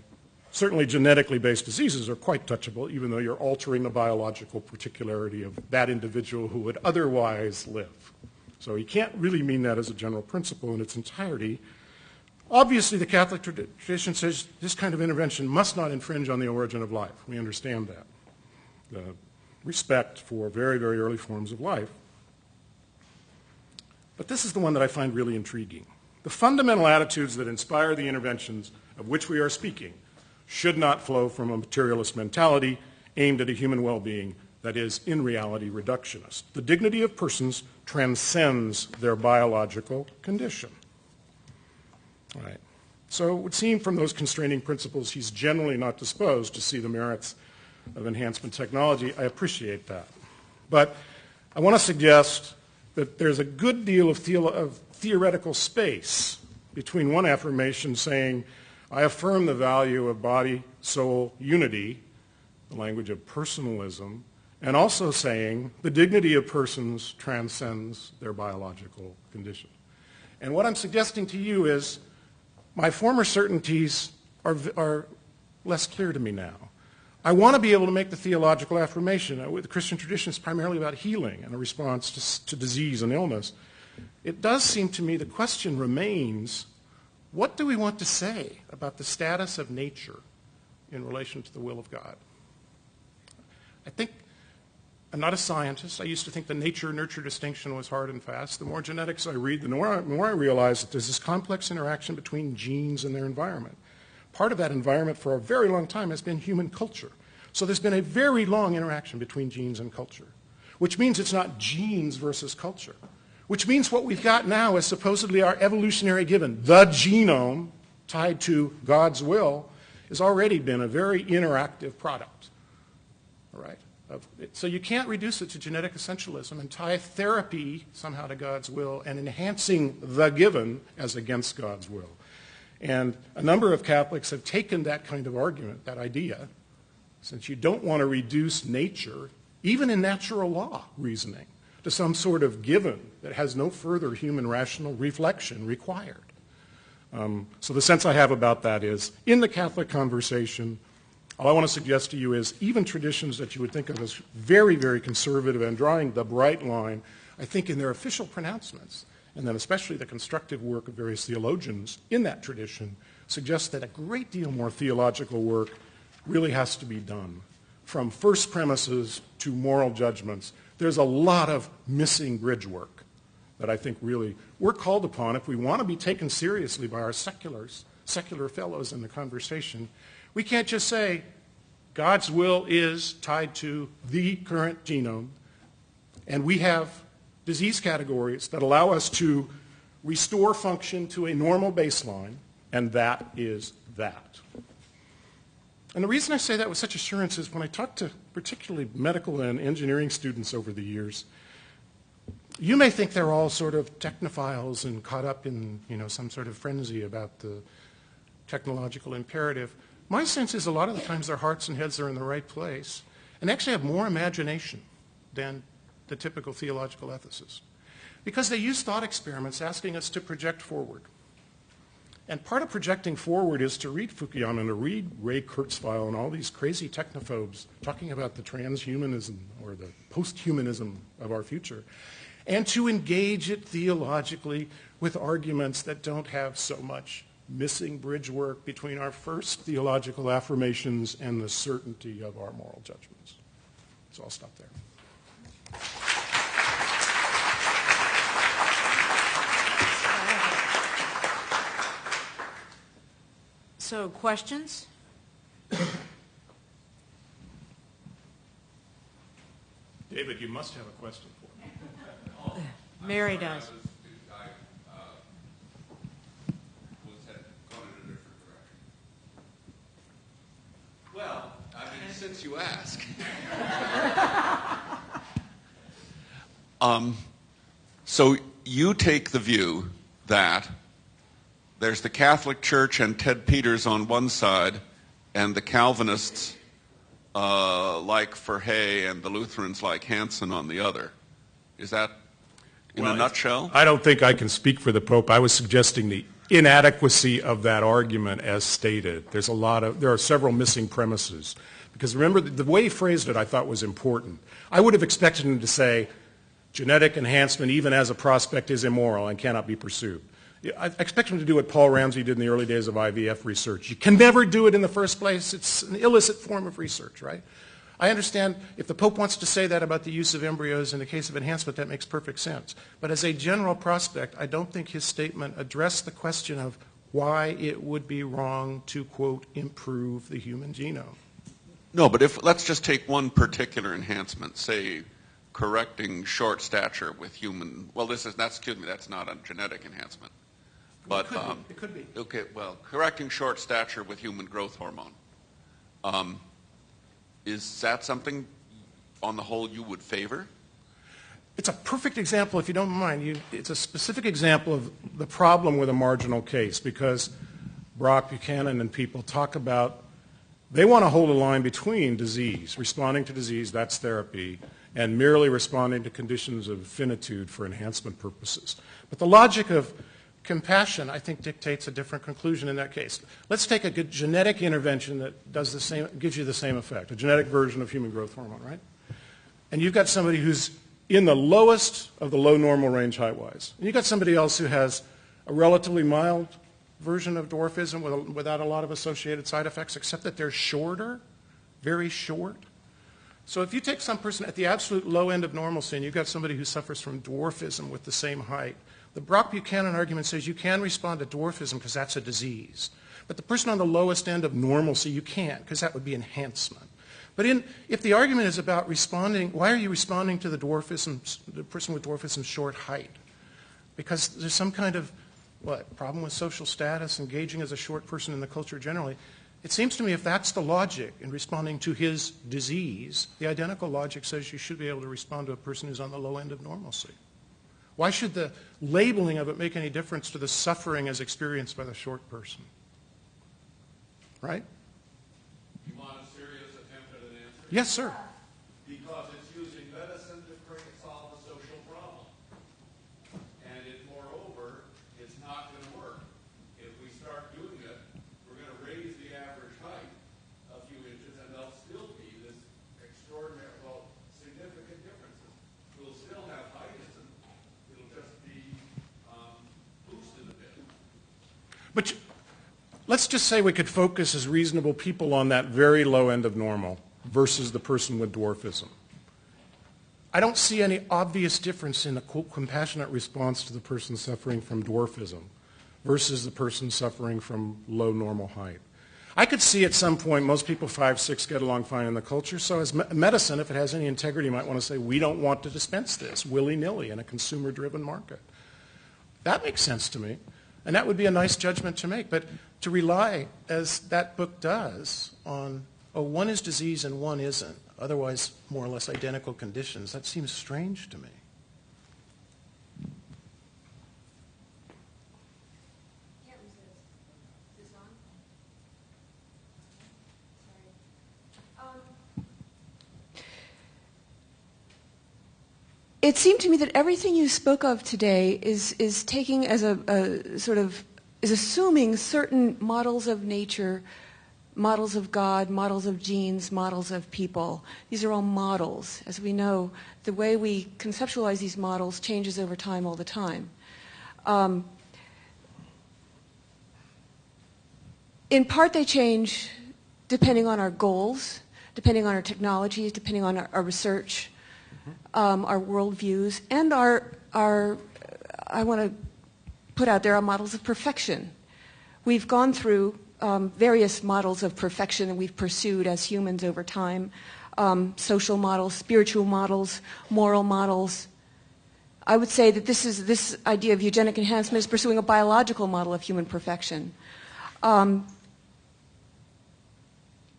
Certainly genetically based diseases are quite touchable, even though you're altering the biological particularity of that individual who would otherwise live. So he can't really mean that as a general principle in its entirety. Obviously, the Catholic tradition says this kind of intervention must not infringe on the origin of life. We understand that. The respect for very, very early forms of life. But this is the one that I find really intriguing. The fundamental attitudes that inspire the interventions of which we are speaking should not flow from a materialist mentality aimed at a human well-being that is, in reality, reductionist. The dignity of persons transcends their biological condition. All right. So it would seem from those constraining principles he's generally not disposed to see the merits of enhancement technology. I appreciate that. But I want to suggest that there's a good deal of theoretical space between one affirmation saying, I affirm the value of body-soul unity, the language of personalism, and also saying the dignity of persons transcends their biological condition. And what I'm suggesting to you is my former certainties are less clear to me now. I want to be able to make the theological affirmation. The Christian tradition is primarily about healing and a response to disease and illness. It does seem to me the question remains, what do we want to say about the status of nature in relation to the will of God? I think, I'm not a scientist. I used to think the nature-nurture distinction was hard and fast. The more genetics I read, the more I realize that there's this complex interaction between genes and their environment. Part of that environment for a very long time has been human culture. So there's been a very long interaction between genes and culture, which means it's not genes versus culture, which means what we've got now is supposedly our evolutionary given. The genome, tied to God's will, has already been a very interactive product. All right? So you can't reduce it to genetic essentialism and tie therapy somehow to God's will and enhancing the given as against God's will. And a number of Catholics have taken that kind of argument, that idea, since you don't want to reduce nature, even in natural law reasoning, to some sort of given that has no further human rational reflection required. So the sense I have about that is, in the Catholic conversation, all I want to suggest to you is even traditions that you would think of as very, very conservative and drawing the bright line, I think in their official pronouncements, and then especially the constructive work of various theologians in that tradition, suggests that a great deal more theological work really has to be done. From first premises to moral judgments, there's a lot of missing bridge work that I think really we're called upon if we want to be taken seriously by our secular fellows in the conversation. We can't just say God's will is tied to the current genome, and we have disease categories that allow us to restore function to a normal baseline, and that is that. And the reason I say that with such assurance is when I talk to particularly medical and engineering students over the years, you may think they're all sort of technophiles and caught up in, some sort of frenzy about the technological imperative. My sense is a lot of the times their hearts and heads are in the right place and actually have more imagination than the typical theological ethicist, because they use thought experiments asking us to project forward. And part of projecting forward is to read Fukuyama and to read Ray Kurzweil and all these crazy technophobes talking about the transhumanism or the post-humanism of our future, and to engage it theologically with arguments that don't have so much missing bridge work between our first theological affirmations and the certainty of our moral judgments. So I'll stop there. So, questions? David, you must have a question for me. Mary does. Well, since you ask. So you take the view that there's the Catholic Church and Ted Peters on one side, and the Calvinists like Verhey and the Lutherans like Hansen on the other. Is that in a nutshell? I don't think I can speak for the Pope. I was suggesting the inadequacy of that argument as stated. There are several missing premises. Because remember, the way he phrased it I thought was important. I would have expected him to say, genetic enhancement, even as a prospect, is immoral and cannot be pursued. I expect him to do what Paul Ramsey did in the early days of IVF research. You can never do it in the first place. It's an illicit form of research, right? I understand if the Pope wants to say that about the use of embryos in the case of enhancement, that makes perfect sense. But as a general prospect, I don't think his statement addressed the question of why it would be wrong to, quote, improve the human genome. No, but let's just take one particular enhancement, say correcting short stature with human, well, that's not a genetic enhancement. But it could be. Okay, well, correcting short stature with human growth hormone. Is that something, on the whole, you would favor? It's a perfect example, if you don't mind. It's a specific example of the problem with a marginal case, because Brock, Buchanan, and people talk about, they want to hold a line between disease, responding to disease, that's therapy, and merely responding to conditions of finitude for enhancement purposes. But the logic of compassion, I think, dictates a different conclusion in that case. Let's take a good genetic intervention that does the same, gives you the same effect, a genetic version of human growth hormone, right? And you've got somebody who's in the lowest of the low normal range height-wise. And you've got somebody else who has a relatively mild version of dwarfism without a lot of associated side effects, except that they're shorter, very short. So if you take some person at the absolute low end of normalcy and you've got somebody who suffers from dwarfism with the same height, the Brock-Buchanan argument says you can respond to dwarfism because that's a disease. But the person on the lowest end of normalcy, you can't, because that would be enhancement. But if the argument is about responding, why are you responding to the person with dwarfism's short height? Because there's some kind of, problem with social status, engaging as a short person in the culture generally. It seems to me if that's the logic in responding to his disease, the identical logic says you should be able to respond to a person who's on the low end of normalcy. Why should the labeling of it make any difference to the suffering as experienced by the short person? Right? You want a serious attempt at an answer? Yes, sir. Because it's using medicine to solve a social problem. And moreover, it's not going to work. If we start doing it, we're going to raise the average height a few inches, and there'll still be this extraordinary, significant differences. We'll still have heightism. It'll just be boosted a bit. But let's just say we could focus as reasonable people on that very low end of normal versus the person with dwarfism. I don't see any obvious difference in the compassionate response to the person suffering from dwarfism versus the person suffering from low normal height. I could see at some point most people 5'6" get along fine in the culture, so as medicine, if it has any integrity, might want to say we don't want to dispense this willy-nilly in a consumer-driven market. That makes sense to me, and that would be a nice judgment to make. But to rely, as that book does, on, one is disease and one isn't, otherwise more or less identical conditions, that seems strange to me. It seemed to me that everything you spoke of today is taking as a sort of, is assuming certain models of nature, models of God, models of genes, models of people. These are all models. As we know, the way we conceptualize these models changes over time all the time. In part, they change depending on our goals, depending on our technologies, depending on our research, our worldviews, and I want to put out there, our models of perfection. We've gone through various models of perfection that we've pursued as humans over time, social models, spiritual models, moral models. I would say that this idea of eugenic enhancement is pursuing a biological model of human perfection.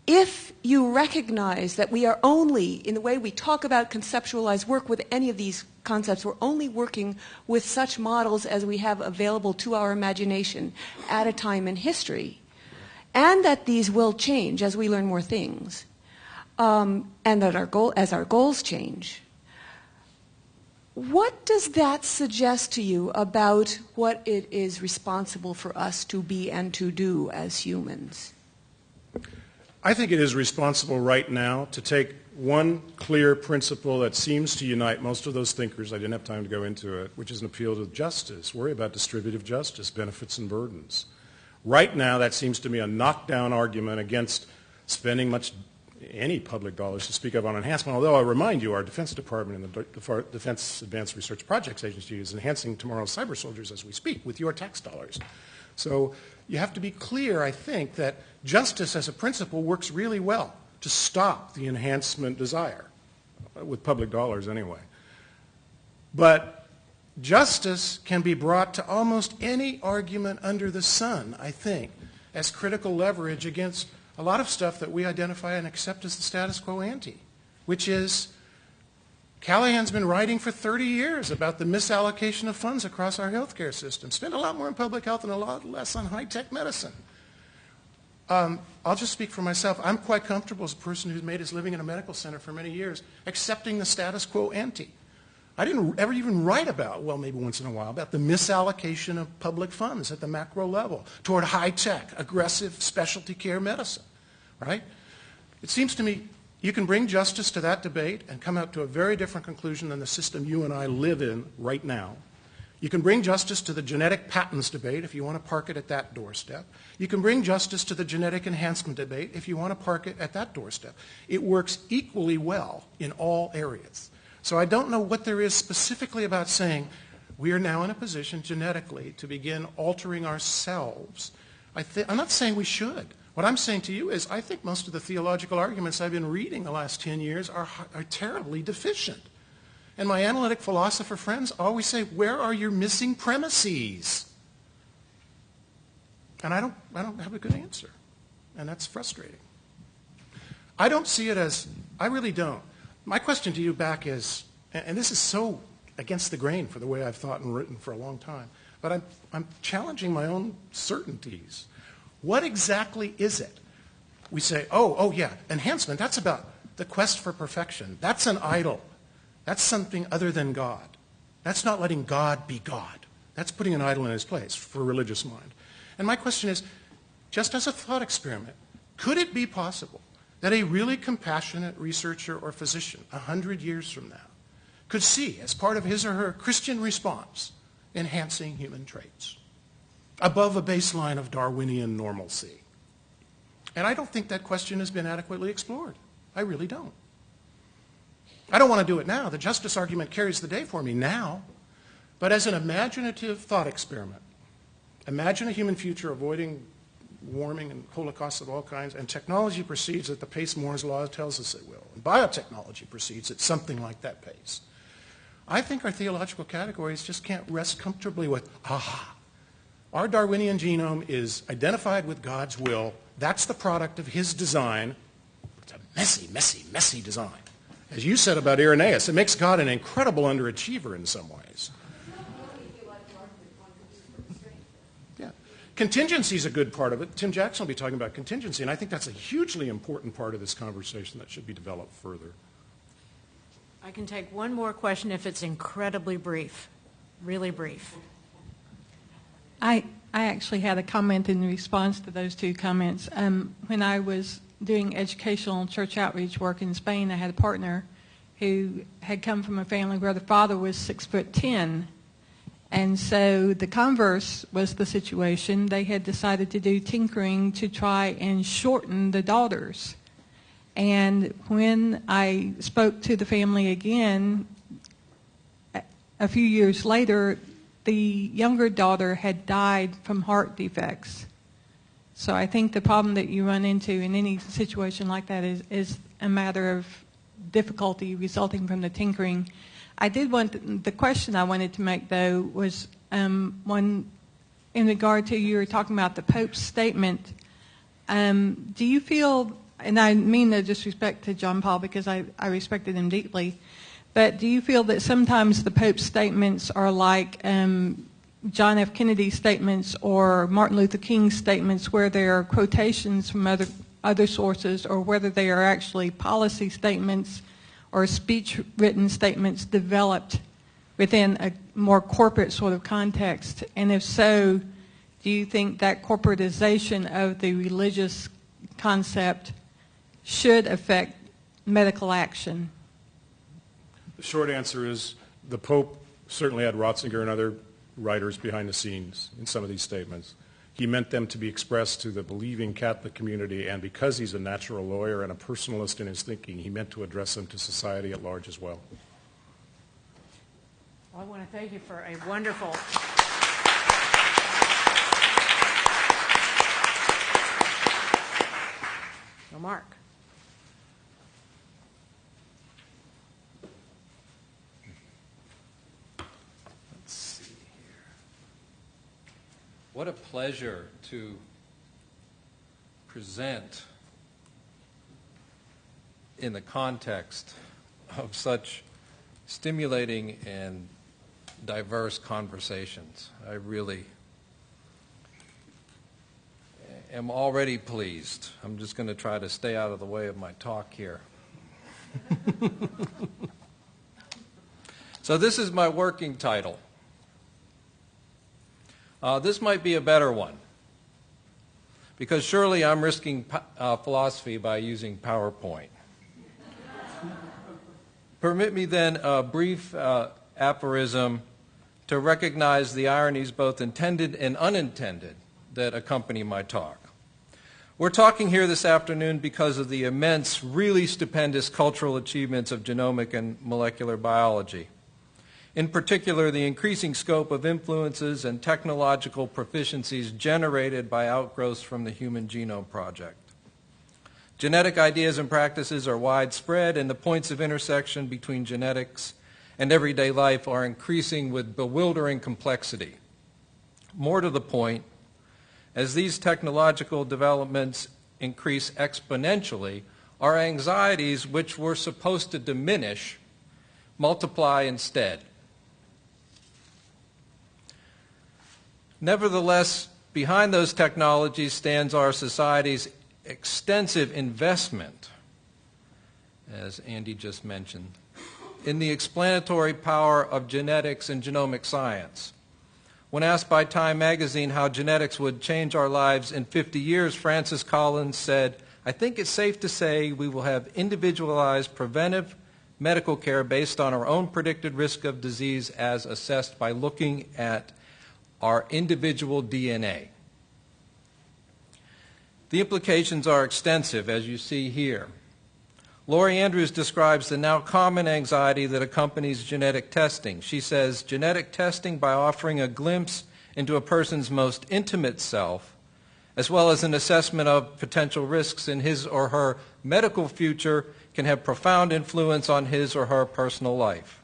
If you recognize that we are only, in the way we talk about, conceptualize, work with any of these concepts, we're only working with such models as we have available to our imagination at a time in history, and that these will change as we learn more things, and that as our goals change. What does that suggest to you about what it is responsible for us to be and to do as humans? I think it is responsible right now to take one clear principle that seems to unite most of those thinkers. I didn't have time to go into it, which is an appeal to justice. Worry about distributive justice, benefits and burdens. Right now, that seems to me a knockdown argument against spending much any public dollars to speak of on enhancement, although I remind you our Defense Department and the Defense Advanced Research Projects Agency is enhancing tomorrow's cyber soldiers as we speak with your tax dollars. So you have to be clear, I think, that justice as a principle works really well to stop the enhancement desire, with public dollars anyway. But justice can be brought to almost any argument under the sun, I think, as critical leverage against a lot of stuff that we identify and accept as the status quo ante, which is Callahan's been writing for 30 years about the misallocation of funds across our healthcare system. Spend a lot more on public health and a lot less on high-tech medicine. I'll just speak for myself. I'm quite comfortable as a person who's made his living in a medical center for many years, accepting the status quo ante. I didn't ever even write about, well, maybe once in a while, about the misallocation of public funds at the macro level toward high-tech, aggressive specialty care medicine, right? It seems to me you can bring justice to that debate and come out to a very different conclusion than the system you and I live in right now. You can bring justice to the genetic patents debate if you want to park it at that doorstep. You can bring justice to the genetic enhancement debate if you want to park it at that doorstep. It works equally well in all areas. So I don't know what there is specifically about saying we are now in a position genetically to begin altering ourselves. I'm not saying we should. What I'm saying to you is I think most of the theological arguments I've been reading the last 10 years are terribly deficient. And my analytic philosopher friends always say, where are your missing premises? And I don't have a good answer. And that's frustrating. I don't see it as, I really don't. My question to you back is, and this is so against the grain for the way I've thought and written for a long time, but I'm challenging my own certainties. What exactly is it? We say, oh yeah, enhancement, that's about the quest for perfection. That's an idol. That's something other than God. That's not letting God be God. That's putting an idol in his place for a religious mind. And my question is, just as a thought experiment, could it be possible that a really compassionate researcher or physician 100 years from now could see, as part of his or her Christian response, enhancing human traits above a baseline of Darwinian normalcy? And I don't think that question has been adequately explored. I really don't. I don't want to do it now. The justice argument carries the day for me now. But as an imaginative thought experiment, imagine a human future avoiding warming and holocausts of all kinds, and technology proceeds at the pace Moore's law tells us it will. And biotechnology proceeds at something like that pace. I think our theological categories just can't rest comfortably with, our Darwinian genome is identified with God's will. That's the product of his design. It's a messy, messy, messy design. As you said about Irenaeus, it makes God an incredible underachiever in some ways. Yeah. Contingency is a good part of it. Tim Jackson will be talking about contingency, and I think that's a hugely important part of this conversation that should be developed further. I can take one more question if it's incredibly brief, really brief. I actually had a comment in response to those two comments. When I was doing educational church outreach work in Spain, I had a partner who had come from a family where the father was 6'10", and so the converse was the situation. They had decided to do tinkering to try and shorten the daughters. And when I spoke to the family again, a few years later, the younger daughter had died from heart defects. So I think the problem that you run into in any situation like that is a matter of difficulty resulting from the tinkering. I did want, the question I wanted to make though was one in regard to you were talking about the Pope's statement. Do you feel, and I mean no disrespect to John Paul because I respected him deeply, but do you feel that sometimes the Pope's statements are like John F. Kennedy's statements or Martin Luther King's statements where they are quotations from other sources, or whether they are actually policy statements or speech-written statements developed within a more corporate sort of context? And if so, do you think that corporatization of the religious concept should affect medical action? The short answer is the Pope certainly had Ratzinger and other writers behind the scenes in some of these statements. He meant them to be expressed to the believing Catholic community, and because he's a natural lawyer and a personalist in his thinking, he meant to address them to society at large as well. Well, I want to thank you for a wonderful... Mark. Let's see here. What a pleasure to present in the context of such stimulating and diverse conversations. I really am already pleased. I'm just going to try to stay out of the way of my talk here. So this is my working title. This might be a better one, because surely I'm risking philosophy by using PowerPoint. Permit me then a brief aphorism to recognize the ironies, both intended and unintended, that accompany my talk. We're talking here this afternoon because of the immense, really stupendous cultural achievements of genomic and molecular biology. In particular, the increasing scope of influences and technological proficiencies generated by outgrowths from the Human Genome Project. Genetic ideas and practices are widespread, and the points of intersection between genetics and everyday life are increasing with bewildering complexity. More to the point, as these technological developments increase exponentially, our anxieties, which were supposed to diminish, multiply instead. Nevertheless, behind those technologies stands our society's extensive investment, as Andy just mentioned, in the explanatory power of genetics and genomic science. When asked by Time magazine how genetics would change our lives in 50 years, Francis Collins said, "I think it's safe to say we will have individualized preventive medical care based on our own predicted risk of disease as assessed by looking at our individual DNA." The implications are extensive, as you see here. Laurie Andrews describes the now common anxiety that accompanies genetic testing. She says, genetic testing, by offering a glimpse into a person's most intimate self, as well as an assessment of potential risks in his or her medical future, can have profound influence on his or her personal life.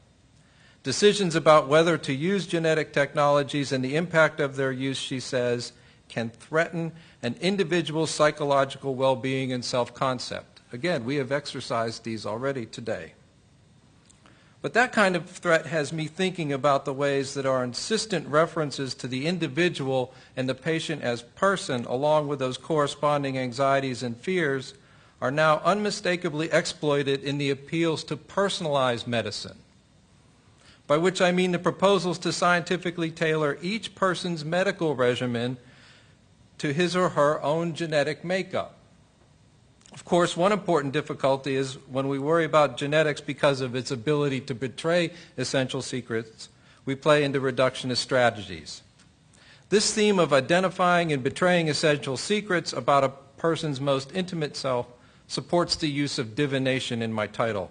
Decisions about whether to use genetic technologies and the impact of their use, she says, can threaten an individual's psychological well-being and self-concept. Again, we have exercised these already today. But that kind of threat has me thinking about the ways that our insistent references to the individual and the patient as person, along with those corresponding anxieties and fears, are now unmistakably exploited in the appeals to personalized medicine, by which I mean the proposals to scientifically tailor each person's medical regimen to his or her own genetic makeup. Of course, one important difficulty is when we worry about genetics because of its ability to betray essential secrets, we play into reductionist strategies. This theme of identifying and betraying essential secrets about a person's most intimate self supports the use of divination in my title,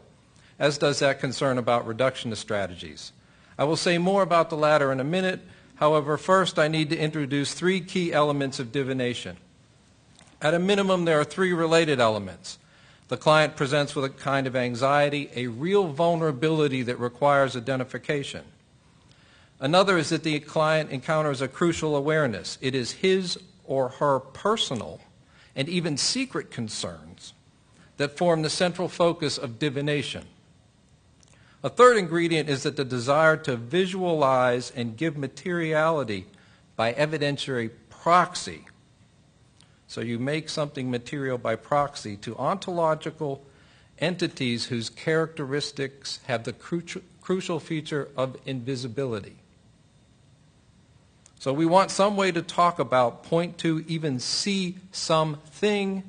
as does that concern about reductionist strategies. I will say more about the latter in a minute. However, first I need to introduce three key elements of divination. At a minimum, there are three related elements. The client presents with a kind of anxiety, a real vulnerability that requires identification. Another is that the client encounters a crucial awareness. It is his or her personal and even secret concerns that form the central focus of divination. A third ingredient is that the desire to visualize and give materiality by evidentiary proxy. So you make something material by proxy to ontological entities whose characteristics have the crucial feature of invisibility. So we want some way to talk about, point to, even see something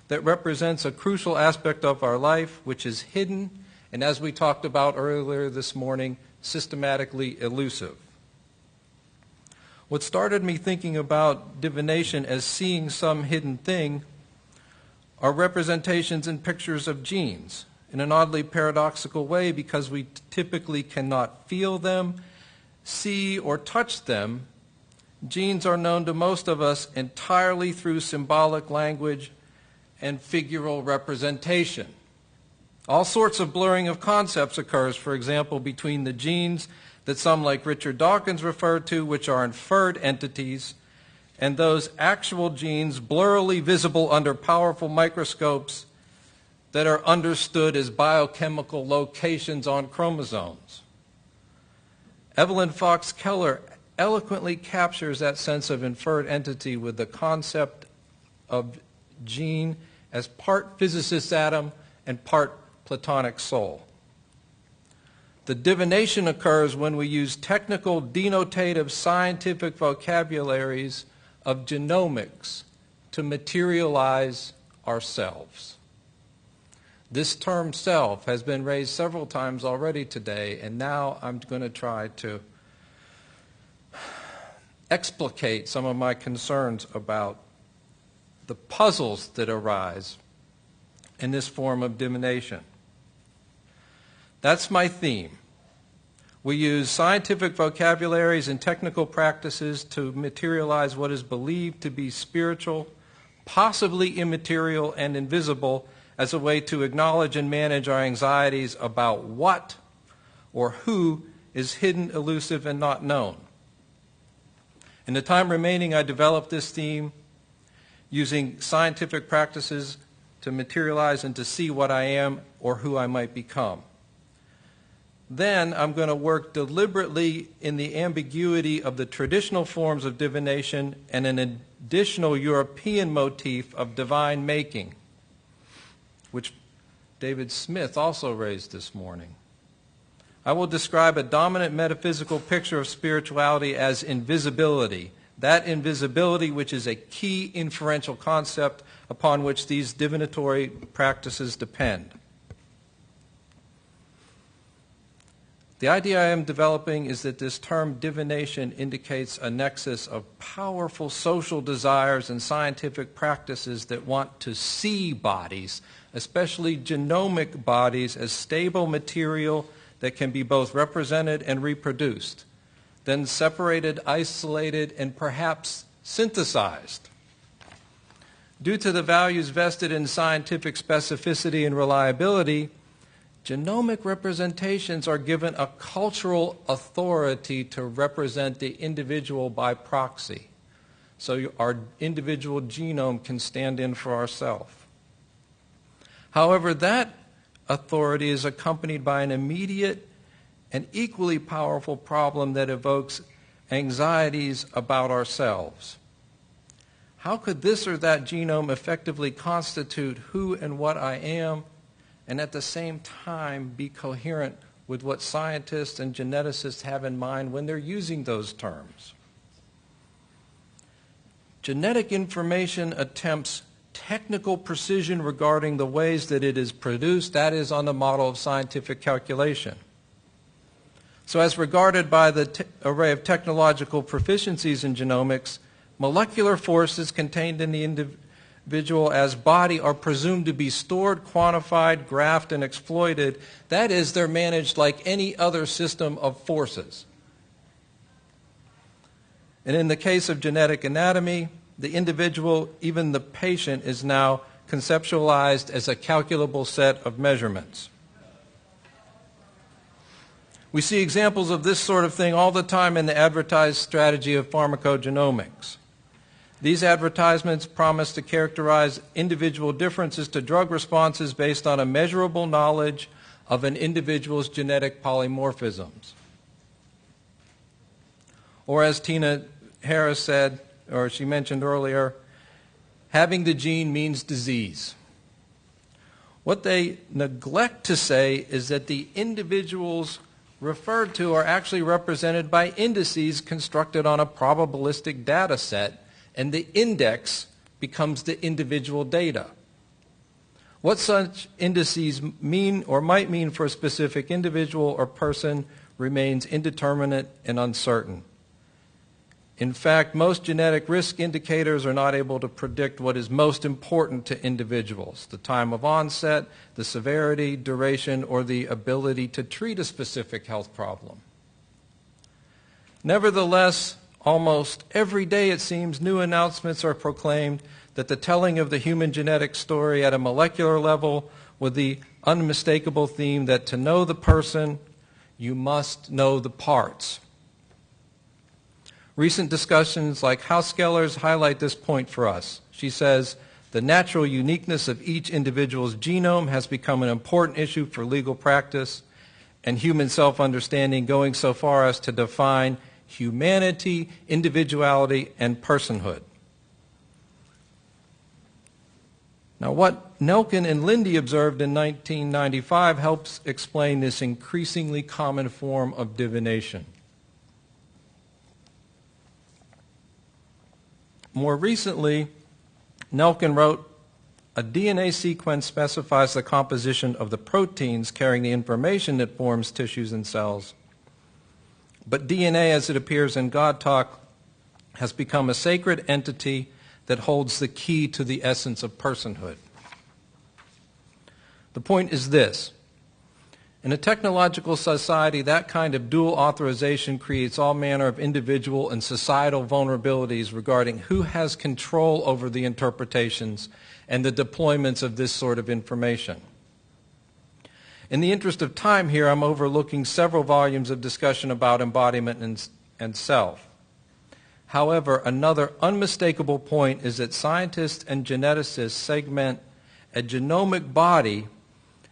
that represents a crucial aspect of our life, which is hidden, and as we talked about earlier this morning, systematically elusive. What started me thinking about divination as seeing some hidden thing are representations and pictures of genes, in an oddly paradoxical way, because we typically cannot feel them, see, or touch them. Genes are known to most of us entirely through symbolic language and figural representation. All sorts of blurring of concepts occurs, for example, between the genes that some like Richard Dawkins refer to, which are inferred entities, and those actual genes blurrily visible under powerful microscopes that are understood as biochemical locations on chromosomes. Evelyn Fox Keller eloquently captures that sense of inferred entity with the concept of gene as part physicist atom and part Platonic soul. The divination occurs when we use technical, denotative, scientific vocabularies of genomics to materialize ourselves. This term self has been raised several times already today, and now I'm going to try to explicate some of my concerns about the puzzles that arise in this form of divination. That's my theme. We use scientific vocabularies and technical practices to materialize what is believed to be spiritual, possibly immaterial and invisible, as a way to acknowledge and manage our anxieties about what or who is hidden, elusive, and not known. In the time remaining, I developed this theme using scientific practices to materialize and to see what I am or who I might become. Then I'm going to work deliberately in the ambiguity of the traditional forms of divination and an additional European motif of divine making, which David Smith also raised this morning. I will describe a dominant metaphysical picture of spirituality as invisibility, that invisibility which is a key inferential concept upon which these divinatory practices depend. The idea I am developing is that this term divination indicates a nexus of powerful social desires and scientific practices that want to see bodies, especially genomic bodies, as stable material that can be both represented and reproduced, then separated, isolated, and perhaps synthesized. Due to the values vested in scientific specificity and reliability, genomic representations are given a cultural authority to represent the individual by proxy. So our individual genome can stand in for ourselves. However, that authority is accompanied by an immediate and equally powerful problem that evokes anxieties about ourselves. How could this or that genome effectively constitute who and what I am, and at the same time be coherent with what scientists and geneticists have in mind when they're using those terms? Genetic information attempts technical precision regarding the ways that it is produced, that is, on the model of scientific calculation. So as regarded by the array of technological proficiencies in genomics, molecular forces contained in the individual as body are presumed to be stored, quantified, graphed, and exploited. That is, they're managed like any other system of forces. And in the case of genetic anatomy, the individual, even the patient, is now conceptualized as a calculable set of measurements. We see examples of this sort of thing all the time in the advertised strategy of pharmacogenomics. These advertisements promise to characterize individual differences to drug responses based on a measurable knowledge of an individual's genetic polymorphisms. Or as Tina Harris said, or she mentioned earlier, having the gene means disease. What they neglect to say is that the individuals referred to are actually represented by indices constructed on a probabilistic data set, and the index becomes the individual data. What such indices mean or might mean for a specific individual or person remains indeterminate and uncertain. In fact, most genetic risk indicators are not able to predict what is most important to individuals, the time of onset, the severity, duration, or the ability to treat a specific health problem. Nevertheless, almost every day, it seems, new announcements are proclaimed that the telling of the human genetic story at a molecular level with the unmistakable theme that to know the person, you must know the parts. Recent discussions like Hauskellers highlight this point for us. She says, the natural uniqueness of each individual's genome has become an important issue for legal practice and human self-understanding, going so far as to define humanity, individuality, and personhood. Now, what Nelkin and Lindy observed in 1995 helps explain this increasingly common form of divination. More recently, Nelkin wrote, a DNA sequence specifies the composition of the proteins carrying the information that forms tissues and cells. But DNA, as it appears in God Talk, has become a sacred entity that holds the key to the essence of personhood. The point is this. In a technological society, that kind of dual authorization creates all manner of individual and societal vulnerabilities regarding who has control over the interpretations and the deployments of this sort of information. In the interest of time here, I'm overlooking several volumes of discussion about embodiment and self. However, another unmistakable point is that scientists and geneticists segment a genomic body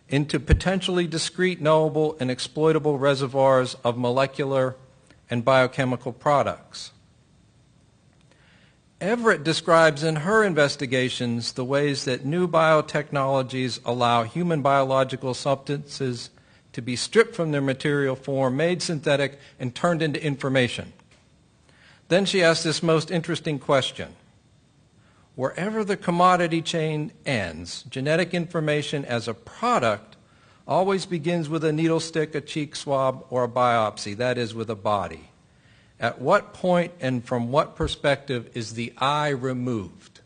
into potentially discrete, knowable, and exploitable reservoirs of molecular and biochemical products. Everett describes in her investigations the ways that new biotechnologies allow human biological substances to be stripped from their material form, made synthetic, and turned into information. Then she asks this most interesting question. Wherever the commodity chain ends, genetic information as a product always begins with a needle stick, a cheek swab, or a biopsy, that is, with a body. At what point and from what perspective is the I removed?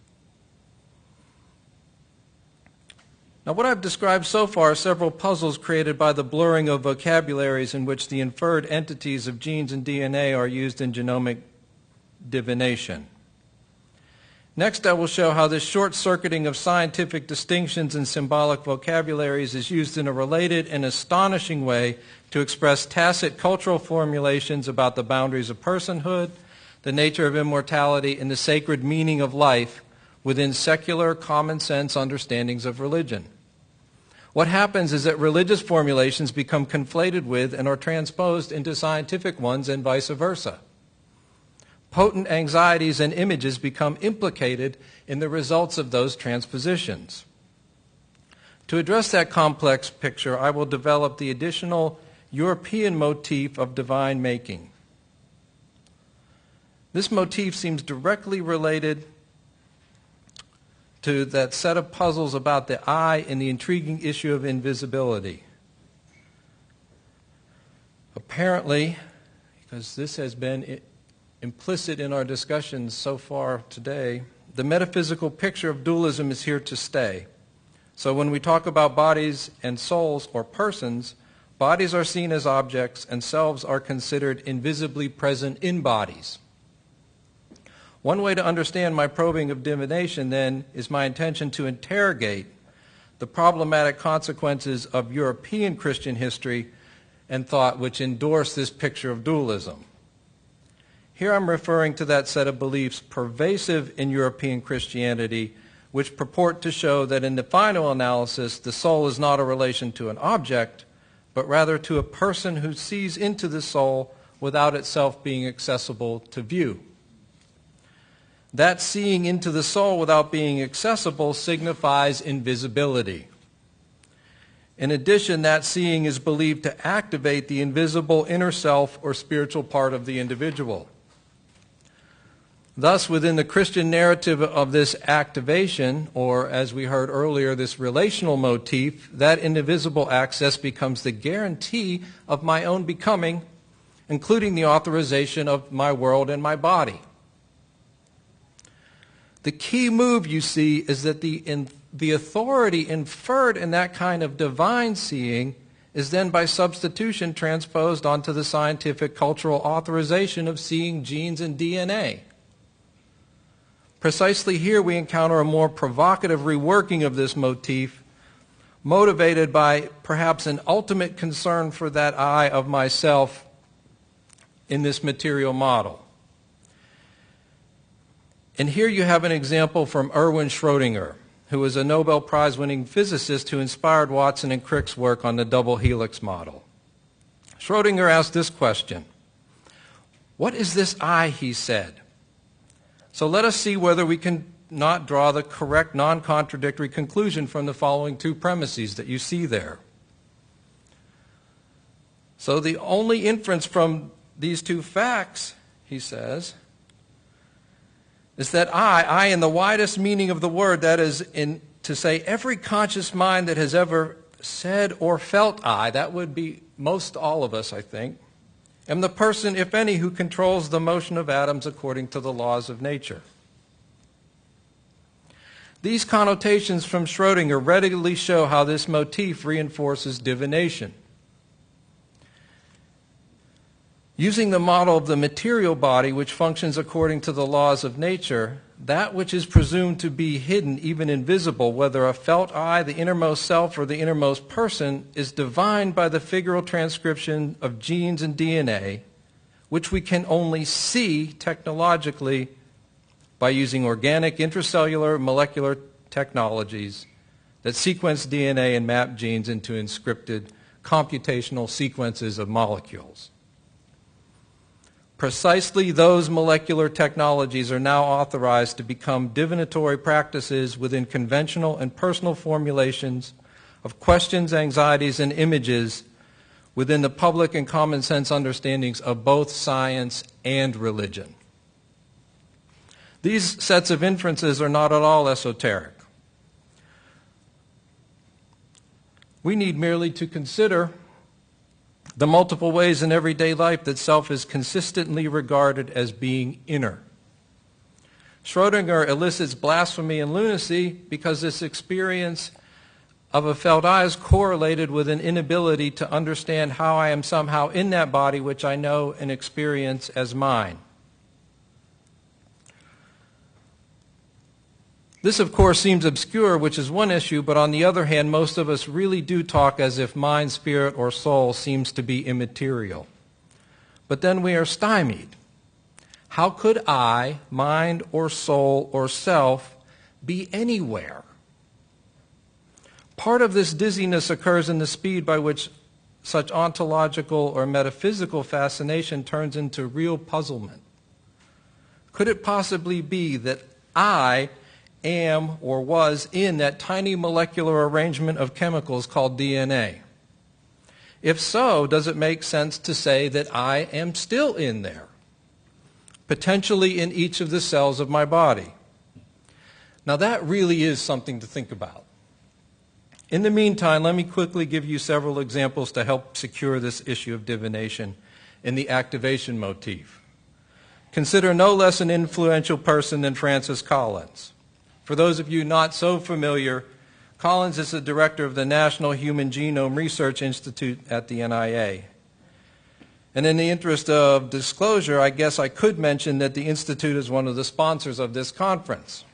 Now, what I've described so far are several puzzles created by the blurring of vocabularies in which the inferred entities of genes and DNA are used in genomic divination. Next, I will show how this short-circuiting of scientific distinctions and symbolic vocabularies is used in a related and astonishing way to express tacit cultural formulations about the boundaries of personhood, the nature of immortality, and the sacred meaning of life within secular, common-sense understandings of religion. What happens is that religious formulations become conflated with and are transposed into scientific ones and vice versa. Potent anxieties and images become implicated in the results of those transpositions. To address that complex picture, I will develop the additional European motif of divine making. This motif seems directly related to that set of puzzles about the I and the intriguing issue of invisibility. Apparently, because this has been implicit in our discussions so far today, the metaphysical picture of dualism is here to stay. So when we talk about bodies and souls or persons, bodies are seen as objects and selves are considered invisibly present in bodies. One way to understand my probing of divination, then, is my intention to interrogate the problematic consequences of European Christian history and thought which endorse this picture of dualism. Here I'm referring to that set of beliefs pervasive in European Christianity, which purport to show that in the final analysis, the soul is not a relation to an object, but rather to a person who sees into the soul without itself being accessible to view. That seeing into the soul without being accessible signifies invisibility. In addition, that seeing is believed to activate the invisible inner self or spiritual part of the individual. Thus, within the Christian narrative of this activation, or as we heard earlier, this relational motif, that indivisible access becomes the guarantee of my own becoming, including the authorization of my world and my body. The key move, you see, is that the authority inferred in that kind of divine seeing is then by substitution transposed onto the scientific cultural authorization of seeing genes and DNA. Precisely here we encounter a more provocative reworking of this motif, motivated by perhaps an ultimate concern for that I of myself in this material model. And here you have an example from Erwin Schrödinger, who was a Nobel Prize-winning physicist who inspired Watson and Crick's work on the double helix model. Schrödinger asked this question: "What is this I?" he said. So let us see whether we can not draw the correct non-contradictory conclusion from the following two premises that you see there. So the only inference from these two facts, he says, is that I in the widest meaning of the word, that is, to say every conscious mind that has ever said or felt I, that would be most all of us, I think, am the person, if any, who controls the motion of atoms according to the laws of nature. These connotations from Schrödinger readily show how this motif reinforces divination. Using the model of the material body, which functions according to the laws of nature, that which is presumed to be hidden, even invisible, whether a felt I, the innermost self, or the innermost person, is divined by the figural transcription of genes and DNA, which we can only see technologically by using organic intracellular molecular technologies that sequence DNA and map genes into encrypted computational sequences of molecules. Precisely those molecular technologies are now authorized to become divinatory practices within conventional and personal formulations of questions, anxieties, and images within the public and common sense understandings of both science and religion. These sets of inferences are not at all esoteric. We need merely to consider the multiple ways in everyday life that self is consistently regarded as being inner. Schrödinger elicits blasphemy and lunacy because this experience of a felt I is correlated with an inability to understand how I am somehow in that body which I know and experience as mine. This, of course, seems obscure, which is one issue, but on the other hand, most of us really do talk as if mind, spirit, or soul seems to be immaterial. But then we are stymied. How could I, mind, or soul, or self be anywhere? Part of this dizziness occurs in the speed by which such ontological or metaphysical fascination turns into real puzzlement. Could it possibly be that I am or was in that tiny molecular arrangement of chemicals called DNA? If so, does it make sense to say that I am still in there, potentially in each of the cells of my body? Now that really is something to think about. In the meantime, let me quickly give you several examples to help secure this issue of divination in the activation motif. Consider no less an influential person than Francis Collins. For those of you not so familiar, Collins is the director of the National Human Genome Research Institute at the NIA. And in the interest of disclosure, I guess I could mention that the Institute is one of the sponsors of this conference.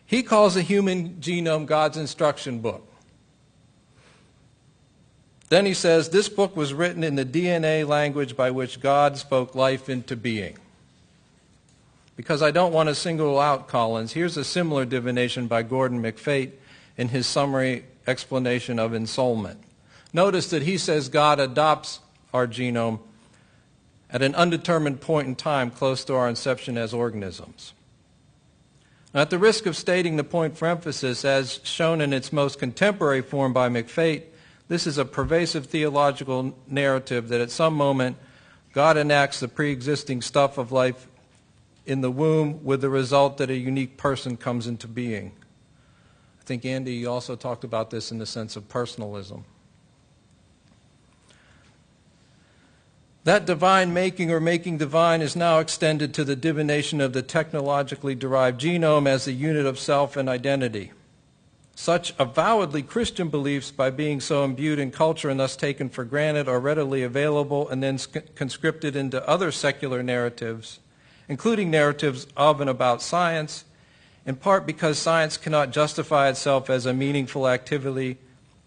He calls the human genome God's instruction book. Then he says, this book was written in the DNA language by which God spoke life into being. Because I don't want to single out Collins, here's a similar divination by Gordon McFate in his summary explanation of ensoulment. Notice that he says God adopts our genome at an undetermined point in time close to our inception as organisms. Now, at the risk of stating the point for emphasis, as shown in its most contemporary form by McFate, this is a pervasive theological narrative that at some moment God enacts the pre-existing stuff of life in the womb with the result that a unique person comes into being. I think, Andy, you also talked about this in the sense of personalism. That divine making or making divine is now extended to the divination of the technologically derived genome as the unit of self and identity. Such avowedly Christian beliefs, by being so imbued in culture and thus taken for granted, are readily available and then conscripted into other secular narratives, including narratives of and about science, in part because science cannot justify itself as a meaningful activity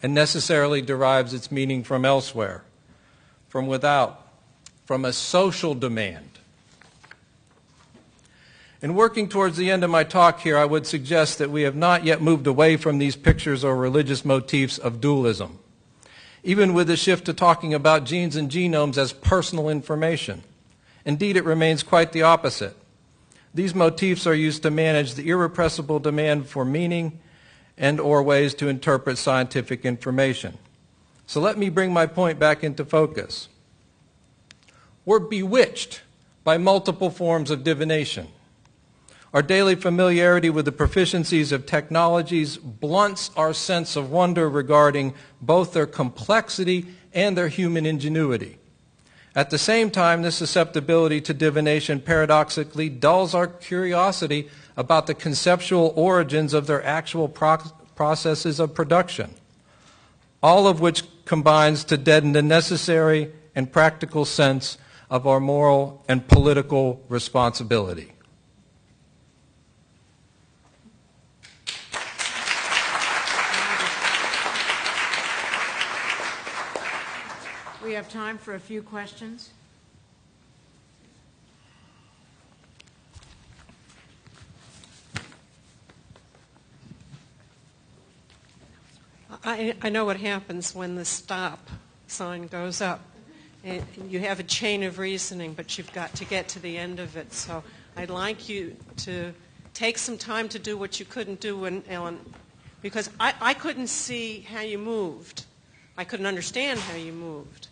and necessarily derives its meaning from elsewhere, from without, from a social demand. In working towards the end of my talk here, I would suggest that we have not yet moved away from these pictures or religious motifs of dualism, even with the shift to talking about genes and genomes as personal information. Indeed, it remains quite the opposite. These motifs are used to manage the irrepressible demand for meaning and or ways to interpret scientific information. So let me bring my point back into focus. We're bewitched by multiple forms of divination. Our daily familiarity with the proficiencies of technologies blunts our sense of wonder regarding both their complexity and their human ingenuity. At the same time, this susceptibility to divination paradoxically dulls our curiosity about the conceptual origins of their actual processes of production, all of which combines to deaden the necessary and practical sense of our moral and political responsibility. We have time for a few questions. I know what happens when the stop sign goes up. And you have a chain of reasoning, but you've got to get to the end of it. So I'd like you to take some time to do what you couldn't do when Ellen, because I couldn't see how you moved. I couldn't understand how you moved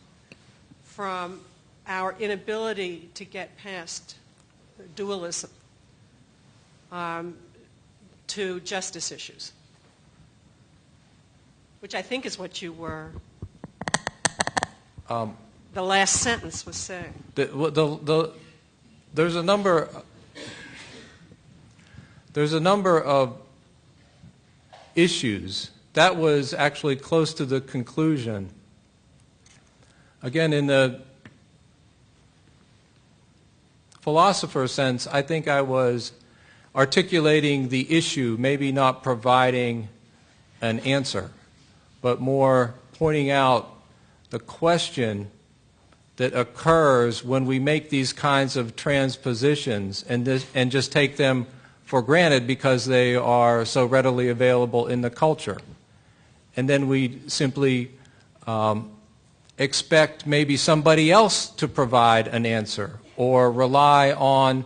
from our inability to get past dualism to justice issues, which I think is what you were, the last sentence was saying. There's a number of issues. That was actually close to the conclusion. Again, in the philosopher sense, I think I was articulating the issue, maybe not providing an answer, but more pointing out the question that occurs when we make these kinds of transpositions and just take them for granted because they are so readily available in the culture. And then we simply expect maybe somebody else to provide an answer or rely on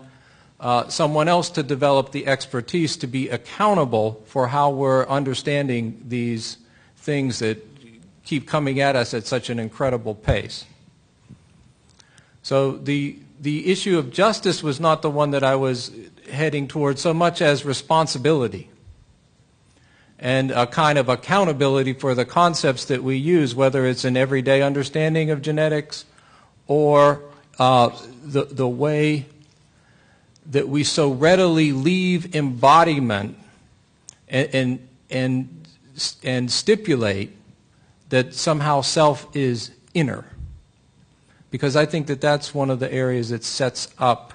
someone else to develop the expertise to be accountable for how we're understanding these things that keep coming at us at such an incredible pace. So the issue of justice was not the one that I was heading towards so much as responsibility and a kind of accountability for the concepts that we use, whether it's an everyday understanding of genetics or the way that we so readily leave embodiment and stipulate that somehow self is inner. Because I think that that's one of the areas that sets up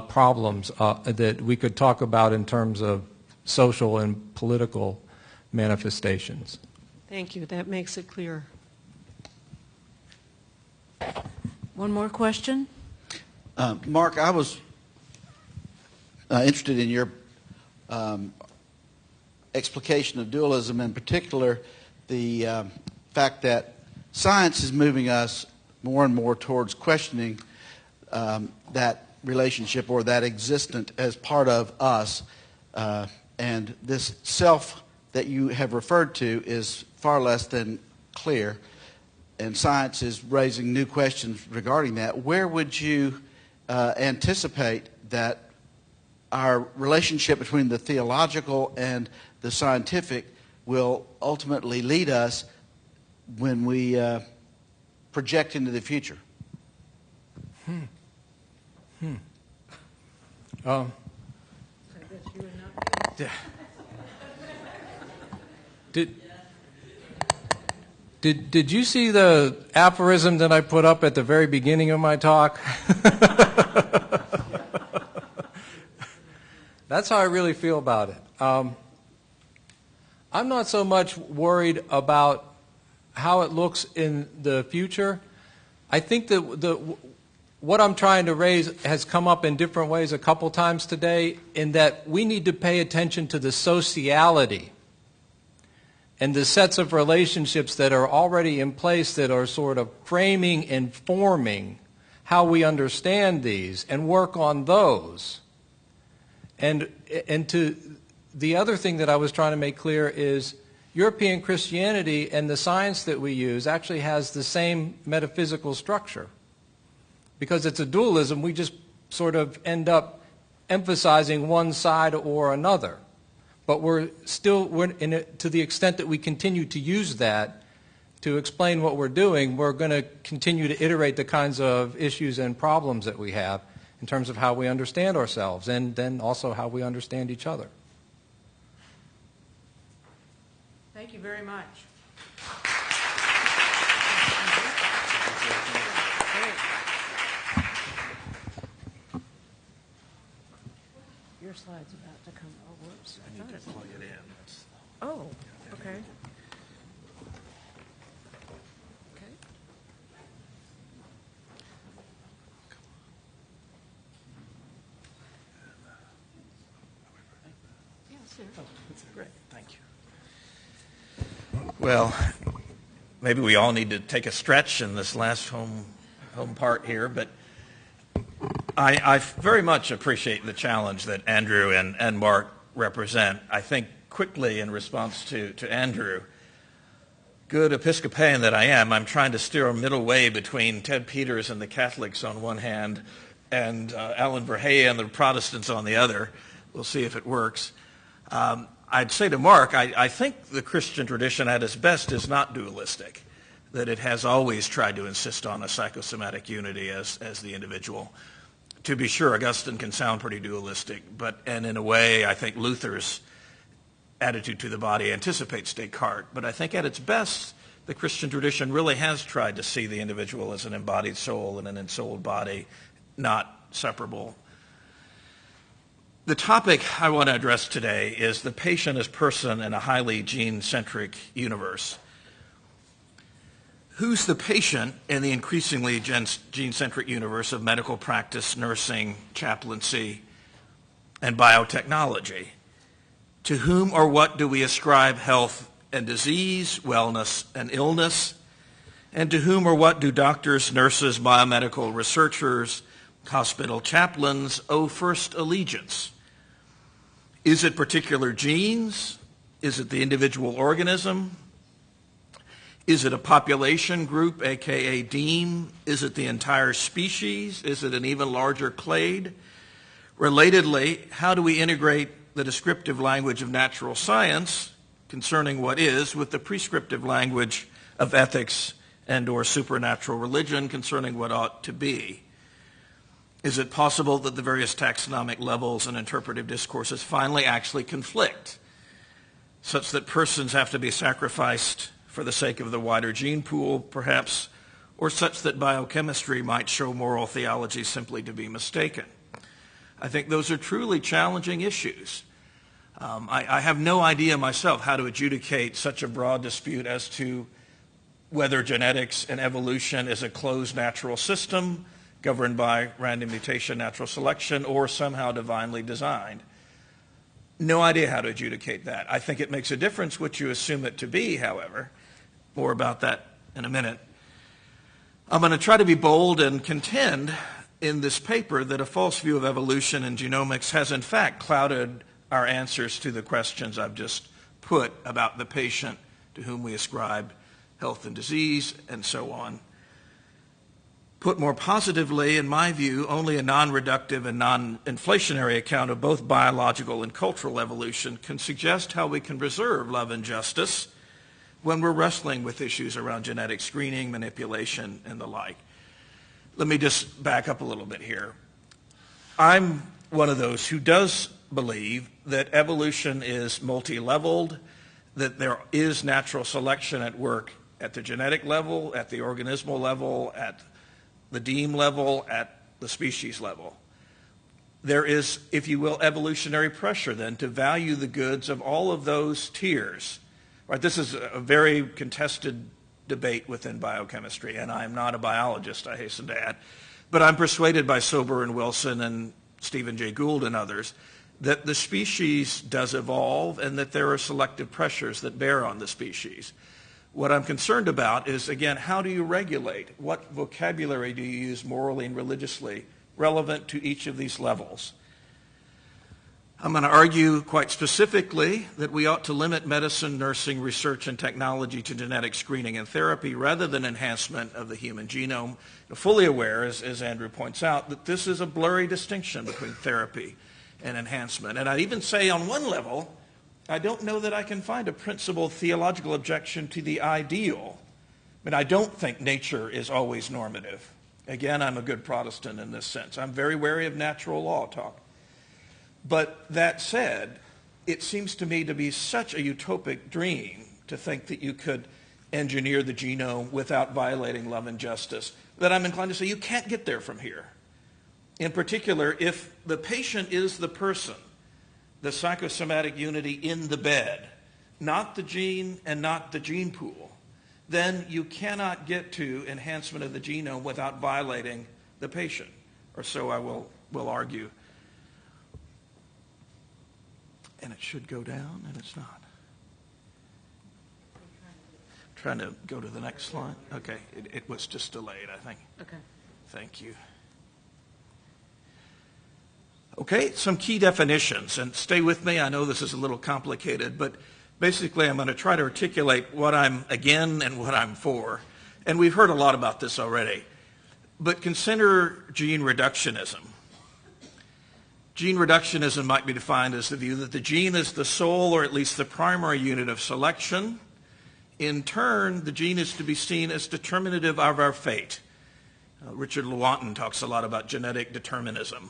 problems that we could talk about in terms of social and political manifestations. Thank you. That makes it clear. One more question? Mark, I was interested in your explication of dualism, in particular the fact that science is moving us more and more towards questioning that relationship or that existent as part of us. And this self that you have referred to is far less than clear. And science is raising new questions regarding that. Where would you anticipate that our relationship between the theological and the scientific will ultimately lead us when we project into the future? Did you see the aphorism that I put up at the very beginning of my talk? That's how I really feel about it. I'm not so much worried about how it looks in the future. I think that what I'm trying to raise has come up in different ways a couple times today, in that we need to pay attention to the sociality and the sets of relationships that are already in place that are sort of framing and forming how we understand these, and work on those. And to the other thing that I was trying to make clear is European Christianity and the science that we use actually has the same metaphysical structure. Because it's a dualism, we just sort of end up emphasizing one side or another. But we're in it, to the extent that we continue to use that to explain what we're doing, we're going to continue to iterate the kinds of issues and problems that we have in terms of how we understand ourselves, and then also how we understand each other. Thank you very much. Your slide's about to come. Oh, whoops. I need to plug it in. Oh, okay. Okay. Yeah, sure. Oh, that's great. Thank you. Well, maybe we all need to take a stretch in this last home part here, but I very much appreciate the challenge that Andrew and Mark represent. I think quickly in response to Andrew, good Episcopalian that I am, I'm trying to steer a middle way between Ted Peters and the Catholics on one hand and Alan Verhey and the Protestants on the other. We'll see if it works. I'd say to Mark, I think the Christian tradition at its best is not dualistic, that it has always tried to insist on a psychosomatic unity as the individual. To be sure, Augustine can sound pretty dualistic, and in a way, I think Luther's attitude to the body anticipates Descartes. But I think at its best, the Christian tradition really has tried to see the individual as an embodied soul and an ensouled body, not separable. The topic I want to address today is the patient as person in a highly gene-centric universe. Who's the patient in the increasingly gene-centric universe of medical practice, nursing, chaplaincy, and biotechnology? To whom or what do we ascribe health and disease, wellness and illness? And to whom or what do doctors, nurses, biomedical researchers, hospital chaplains owe first allegiance? Is it particular genes? Is it the individual organism? Is it a population group, aka DEEM? Is it the entire species? Is it an even larger clade? Relatedly, how do we integrate the descriptive language of natural science concerning what is with the prescriptive language of ethics and or supernatural religion concerning what ought to be? Is it possible that the various taxonomic levels and interpretive discourses finally actually conflict, such that persons have to be sacrificed for the sake of the wider gene pool, perhaps, or such that biochemistry might show moral theology simply to be mistaken? I think those are truly challenging issues. I have no idea myself how to adjudicate such a broad dispute as to whether genetics and evolution is a closed natural system governed by random mutation, natural selection, or somehow divinely designed. No idea how to adjudicate that. I think it makes a difference what you assume it to be, however. More about that in a minute. I'm going to try to be bold and contend in this paper that a false view of evolution and genomics has in fact clouded our answers to the questions I've just put about the patient to whom we ascribe health and disease and so on. Put more positively, in my view, only a non-reductive and non-inflationary account of both biological and cultural evolution can suggest how we can preserve love and justice when we're wrestling with issues around genetic screening, manipulation, and the like. Let me just back up a little bit here. I'm one of those who does believe that evolution is multi-leveled, that there is natural selection at work at the genetic level, at the organismal level, at the deme level, at the species level. There is, if you will, evolutionary pressure then to value the goods of all of those tiers. Right, this is a very contested debate within biochemistry, and I'm not a biologist, I hasten to add, but I'm persuaded by Sober and Wilson and Stephen Jay Gould and others that the species does evolve and that there are selective pressures that bear on the species. What I'm concerned about is, again, how do you regulate? What vocabulary do you use morally and religiously relevant to each of these levels? I'm going to argue quite specifically that we ought to limit medicine, nursing, research, and technology to genetic screening and therapy rather than enhancement of the human genome. Fully aware, as Andrew points out, that this is a blurry distinction between therapy and enhancement. And I'd even say on one level, I don't know that I can find a principled theological objection to the ideal. I mean, I don't think nature is always normative. Again, I'm a good Protestant in this sense. I'm very wary of natural law talk. But that said, it seems to me to be such a utopic dream to think that you could engineer the genome without violating love and justice that I'm inclined to say you can't get there from here. In particular, if the patient is the person, the psychosomatic unity in the bed, not the gene and not the gene pool, then you cannot get to enhancement of the genome without violating the patient, or so I will argue. And it should go down, and it's not. Trying to go to the next slide. Okay, it was just delayed, I think. Okay. Thank you. Okay, some key definitions, and stay with me. I know this is a little complicated, but basically I'm going to try to articulate what I'm again and what I'm for. And we've heard a lot about this already. But consider gene reductionism. Gene reductionism might be defined as the view that the gene is the sole or at least the primary unit of selection. In turn, the gene is to be seen as determinative of our fate. Richard Lewontin talks a lot about genetic determinism.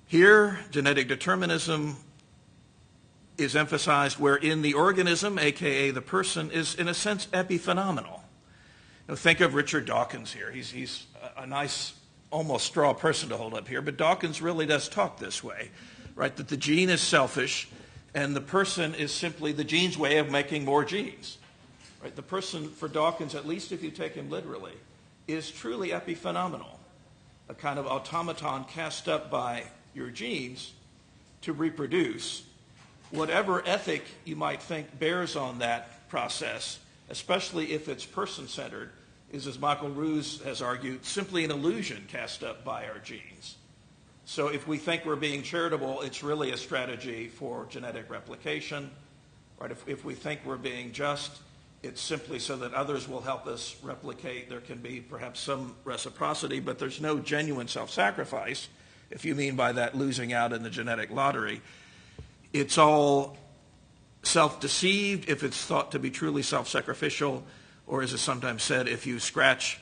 Here, genetic determinism is emphasized wherein the organism, aka the person, is in a sense epiphenomenal. Now, think of Richard Dawkins here. He's a nice, almost straw person to hold up here, but Dawkins really does talk this way, right? That the gene is selfish and the person is simply the gene's way of making more genes. Right? The person, for Dawkins, at least if you take him literally, is truly epiphenomenal, a kind of automaton cast up by your genes to reproduce. Whatever ethic you might think bears on that process, especially if it's person-centered, is, as Michael Ruse has argued, simply an illusion cast up by our genes. So if we think we're being charitable, it's really a strategy for genetic replication. Right? If we think we're being just, it's simply so that others will help us replicate. There can be perhaps some reciprocity, but there's no genuine self-sacrifice, if you mean by that losing out in the genetic lottery. It's all self-deceived if it's thought to be truly self-sacrificial, or as is sometimes said, if you scratch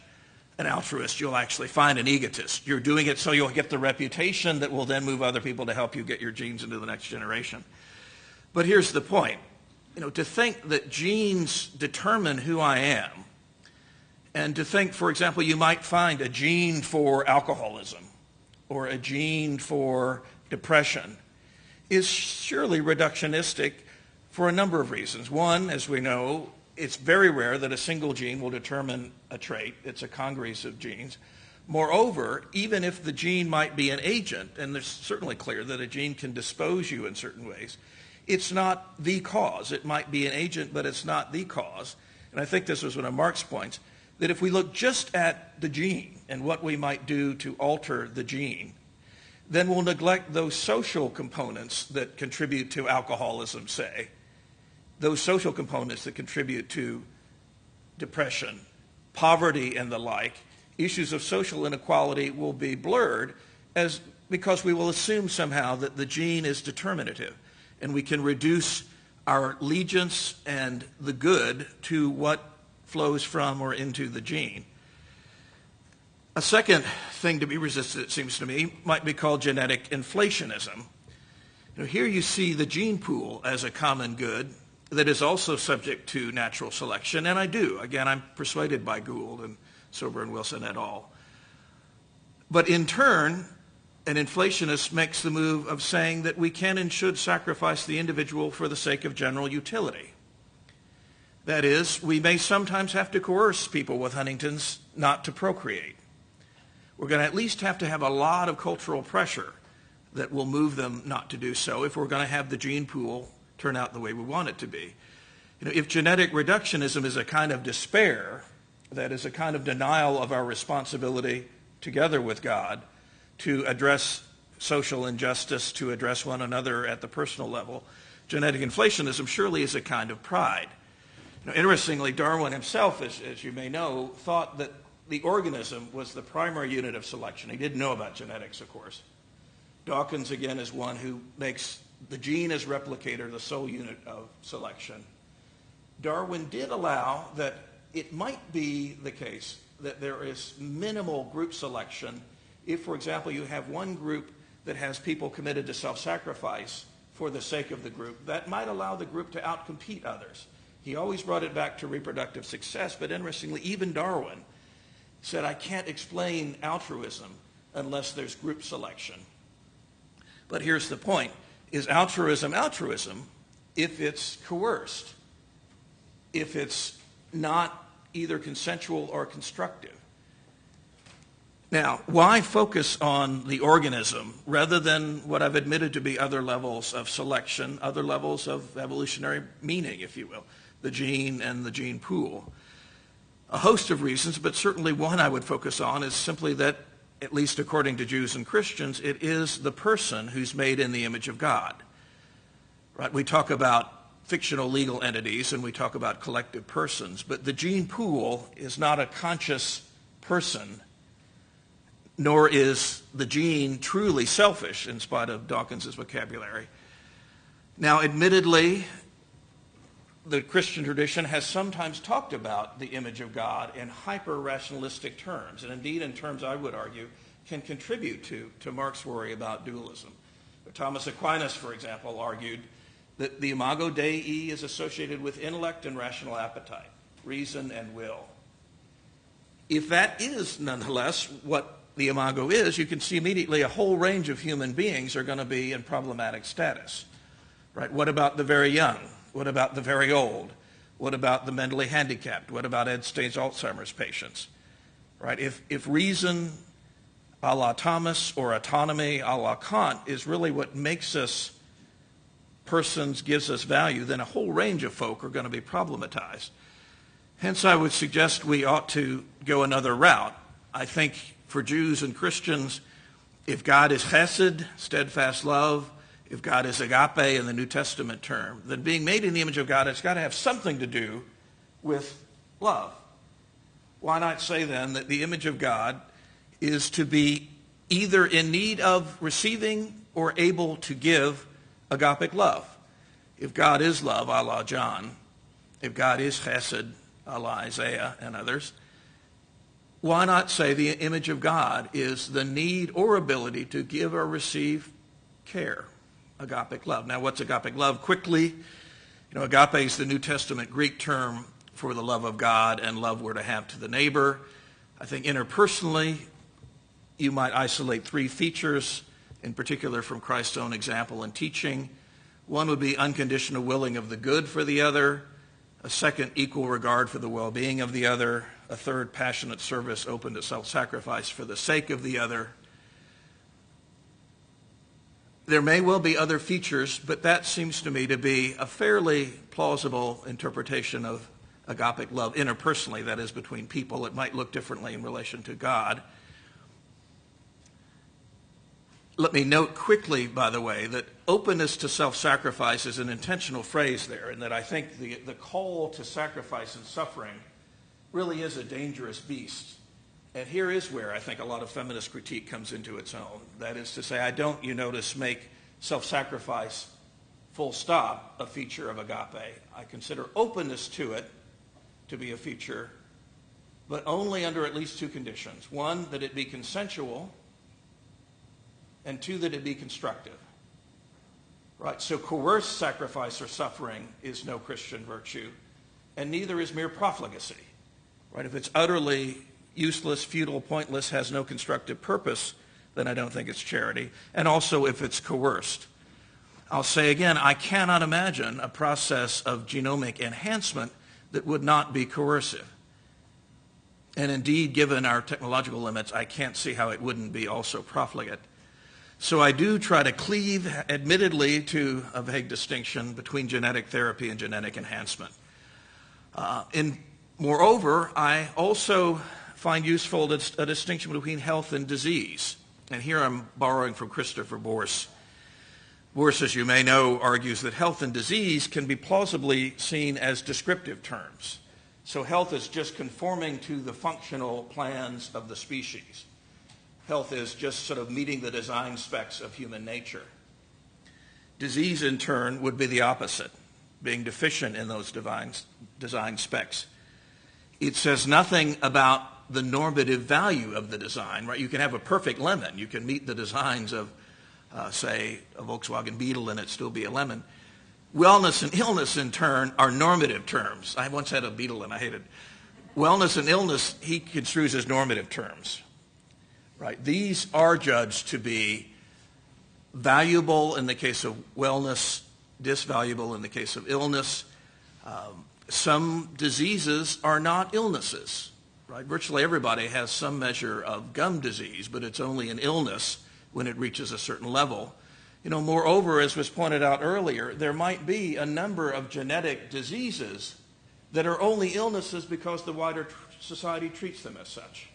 an altruist, you'll actually find an egotist. You're doing it so you'll get the reputation that will then move other people to help you get your genes into the next generation. But here's the point. To think that genes determine who I am, and to think, for example, you might find a gene for alcoholism or a gene for depression, is surely reductionistic for a number of reasons. One, as we know, it's very rare that a single gene will determine a trait. It's a congress of genes. Moreover, even if the gene might be an agent, and it's certainly clear that a gene can dispose you in certain ways, it's not the cause. It might be an agent, but it's not the cause. And I think this was one of Mark's points, that if we look just at the gene and what we might do to alter the gene, then we'll neglect those social components that contribute to alcoholism, say, those social components that contribute to depression, poverty, and the like. Issues of social inequality will be blurred because we will assume somehow that the gene is determinative, and we can reduce our allegiance and the good to what flows from or into the gene. A second thing to be resisted, it seems to me, might be called genetic inflationism. Here you see the gene pool as a common good that is also subject to natural selection, and I do. Again, I'm persuaded by Gould and Sober and Wilson et al. But in turn, an inflationist makes the move of saying that we can and should sacrifice the individual for the sake of general utility. That is, we may sometimes have to coerce people with Huntington's not to procreate. We're going to at least have to have a lot of cultural pressure that will move them not to do so if we're going to have the gene pool turn out the way we want it to be. If genetic reductionism is a kind of despair, that is a kind of denial of our responsibility together with God to address social injustice, to address one another at the personal level, genetic inflationism surely is a kind of pride. Interestingly, Darwin himself, as you may know, thought that the organism was the primary unit of selection. He didn't know about genetics, of course. Dawkins, again, is one who makes the gene as replicator the sole unit of selection. Darwin did allow that it might be the case that there is minimal group selection if, for example, you have one group that has people committed to self-sacrifice for the sake of the group. That might allow the group to outcompete others. He always brought it back to reproductive success, but interestingly, even Darwin said, I can't explain altruism unless there's group selection. But here's the point. Is altruism if it's coerced, if it's not either consensual or constructive? Now, why focus on the organism rather than what I've admitted to be other levels of selection, other levels of evolutionary meaning, if you will, the gene and the gene pool? A host of reasons, but certainly one I would focus on is simply that, at least according to Jews and Christians, it is the person who's made in the image of God. Right? We talk about fictional legal entities and we talk about collective persons, but the gene pool is not a conscious person, nor is the gene truly selfish, in spite of Dawkins's vocabulary. Now, admittedly, the Christian tradition has sometimes talked about the image of God in hyper-rationalistic terms, and indeed in terms, I would argue, can contribute to Mark's worry about dualism. Thomas Aquinas, for example, argued that the imago Dei is associated with intellect and rational appetite, reason and will. If that is nonetheless what the imago is, you can see immediately a whole range of human beings are going to be in problematic status. Right? What about the very young? What about the very old? What about the mentally handicapped? What about end stage Alzheimer's patients? Right? If reason a la Thomas or autonomy a la Kant is really what makes us persons, gives us value, then a whole range of folk are going to be problematized. Hence, I would suggest we ought to go another route. I think for Jews and Christians, if God is chesed, steadfast love, if God is agape in the New Testament term, then being made in the image of God, it's got to have something to do with love. Why not say then that the image of God is to be either in need of receiving or able to give agapic love? If God is love, a la John, if God is chesed, a la Isaiah and others, why not say the image of God is the need or ability to give or receive care, agapic love? Now, what's agapic love? Quickly, agape is the New Testament Greek term for the love of God and love we're to have to the neighbor. I think interpersonally, you might isolate three features, in particular from Christ's own example and teaching. One would be unconditional willing of the good for the other. A second, equal regard for the well-being of the other. A third, passionate service open to self-sacrifice for the sake of the other. There may well be other features, but that seems to me to be a fairly plausible interpretation of agapic love interpersonally, that is, between people. It might look differently in relation to God. Let me note quickly, by the way, that openness to self-sacrifice is an intentional phrase there, and that I think the call to sacrifice and suffering really is a dangerous beast. And here is where I think a lot of feminist critique comes into its own. That is to say, I don't, you notice, make self-sacrifice, full stop, a feature of agape. I consider openness to it to be a feature but only under at least two conditions. One, that it be consensual, and two, that it be constructive. Right? So coerced sacrifice or suffering is no Christian virtue, and neither is mere profligacy. Right? If it's utterly useless, futile, pointless, has no constructive purpose, then I don't think it's charity. And also if it's coerced. I'll say again, I cannot imagine a process of genomic enhancement that would not be coercive. And indeed, given our technological limits, I can't see how it wouldn't be also profligate. So I do try to cleave, admittedly, to a vague distinction between genetic therapy and genetic enhancement. Moreover, I also find useful a distinction between health and disease. And here I'm borrowing from Christopher Borse. Borse, as you may know, argues that health and disease can be plausibly seen as descriptive terms. So health is just conforming to the functional plans of the species. Health is just sort of meeting the design specs of human nature. Disease, in turn, would be the opposite, being deficient in those design specs. It says nothing about the normative value of the design, right? You can have a perfect lemon. You can meet the designs of, say, a Volkswagen Beetle and it still be a lemon. Wellness and illness, in turn, are normative terms. I once had a Beetle and I hated it. Wellness and illness, he construes as normative terms. Right? These are judged to be valuable in the case of wellness, disvaluable in the case of illness. Some diseases are not illnesses. Right? Virtually everybody has some measure of gum disease, but it's only an illness when it reaches a certain level. Moreover, as was pointed out earlier, there might be a number of genetic diseases that are only illnesses because the wider society treats them as such.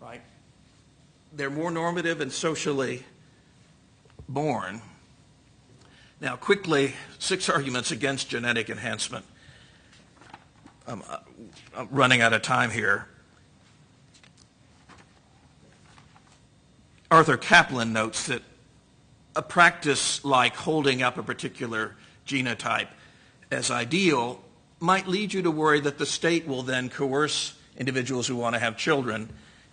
Right? They're more normative and socially born. Now, quickly, 6 arguments against genetic enhancement. I'm running out of time here. Arthur Caplan notes that a practice like holding up a particular genotype as ideal might lead you to worry that the state will then coerce individuals who want to have children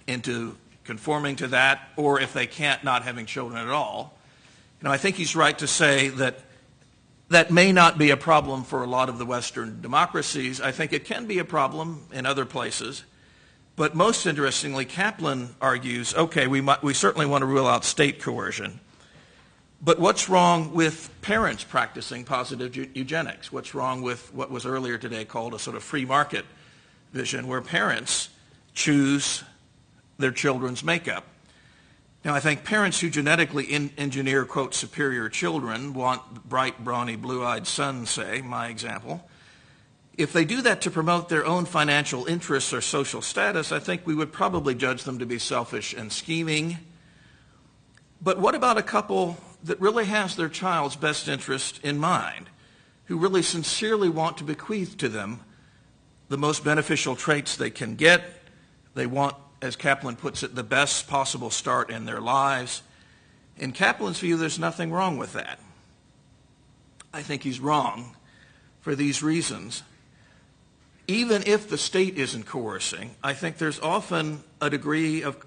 into conforming to that, or if they can't, not having children at all. I think he's right to say that that may not be a problem for a lot of the Western democracies. I think it can be a problem in other places. But most interestingly, Caplan argues, okay, we certainly want to rule out state coercion. But what's wrong with parents practicing positive eugenics? What's wrong with what was earlier today called a sort of free market vision, where parents choose their children's makeup? Now, I think parents who genetically engineer, quote, superior children want bright, brawny, blue-eyed sons, say, my example. If they do that to promote their own financial interests or social status, I think we would probably judge them to be selfish and scheming. But what about a couple that really has their child's best interest in mind, who really sincerely want to bequeath to them the most beneficial traits they can get? They want, as Caplan puts it, the best possible start in their lives. In Caplan's view, there's nothing wrong with that. I think he's wrong for these reasons. Even if the state isn't coercing, I think there's often a degree of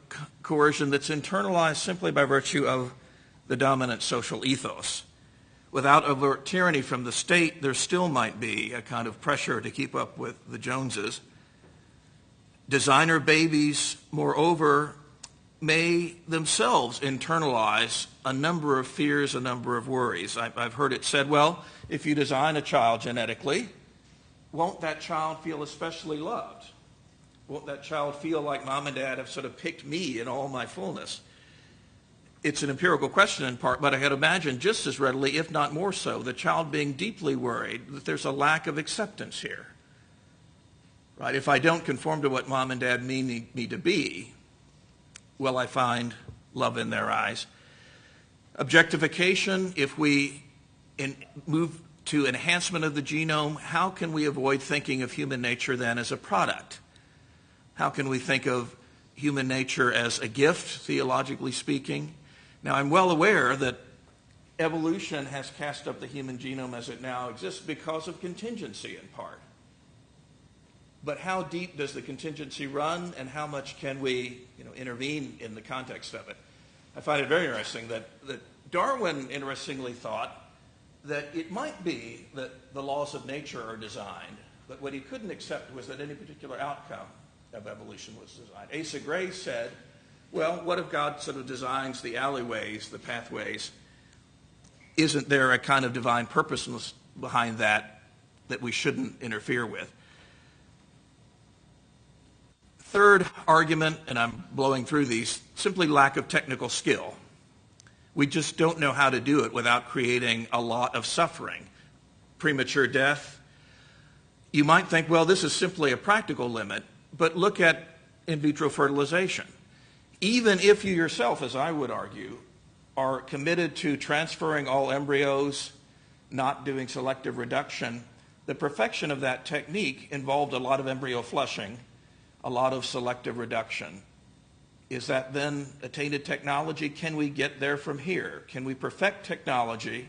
coercion that's internalized simply by virtue of the dominant social ethos. Without overt tyranny from the state, there still might be a kind of pressure to keep up with the Joneses. Designer babies, moreover, may themselves internalize a number of fears, a number of worries. I've heard it said, well, if you design a child genetically, won't that child feel especially loved? Won't that child feel like mom and dad have sort of picked me in all my fullness? It's an empirical question in part, but I had imagined just as readily, if not more so, the child being deeply worried that there's a lack of acceptance here. Right? If I don't conform to what mom and dad mean me to be, will I find love in their eyes? Objectification, if we move to enhancement of the genome, how can we avoid thinking of human nature then as a product? How can we think of human nature as a gift, theologically speaking? Now, I'm well aware that evolution has cast up the human genome as it now exists because of contingency in part. but how deep does the contingency run, and how much can we intervene in the context of it? I find it very interesting that Darwin, interestingly, thought that it might be that the laws of nature are designed, but what he couldn't accept was that any particular outcome of evolution was designed. Asa Gray said, well, what if God sort of designs the alleyways, the pathways? Isn't there a kind of divine purposeness behind that we shouldn't interfere with? Third argument, and I'm blowing through these, simply lack of technical skill. We just don't know how to do it without creating a lot of suffering. Premature death. You might think, well, this is simply a practical limit, but look at in vitro fertilization. Even if you yourself, as I would argue, are committed to transferring all embryos, not doing selective reduction, the perfection of that technique involved a lot of embryo flushing, a lot of selective reduction. Is that then attained technology? Can we get there from here? Can we perfect technology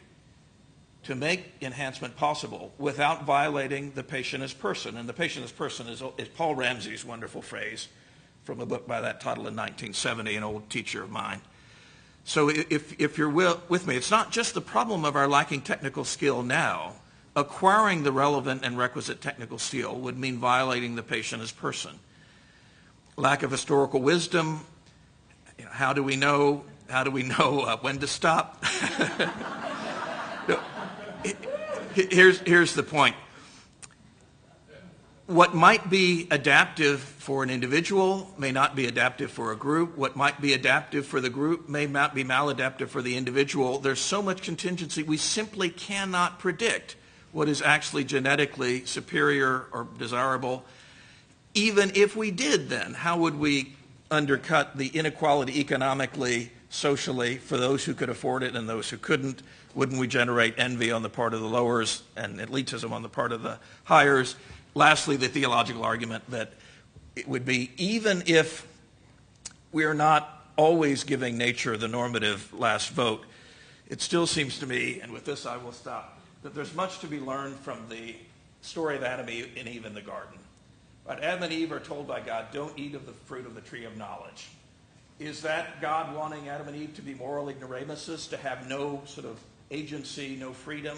to make enhancement possible without violating the patient as person? And the patient as person is Paul Ramsey's wonderful phrase from a book by that title in 1970, an old teacher of mine. So if you're with me, it's not just the problem of our lacking technical skill now. Acquiring the relevant and requisite technical skill would mean violating the patient as person. Lack of historical wisdom. How do we know when to stop? Here's the point. What might be adaptive for an individual may not be adaptive for a group. What might be adaptive for the group may not be maladaptive for the individual. There's so much contingency, we simply cannot predict what is actually genetically superior or desirable. Even if we did, then, how would we undercut the inequality economically, socially, for those who could afford it and those who couldn't? Wouldn't we generate envy on the part of the lowers and elitism on the part of the highers? Lastly, the theological argument that it would be, even if we are not always giving nature the normative last vote, it still seems to me, and with this I will stop, that there's much to be learned from the story of Adam and Eve in the garden. But Adam and Eve are told by God, don't eat of the fruit of the tree of knowledge. Is that God wanting Adam and Eve to be moral ignoramuses, to have no sort of agency, no freedom?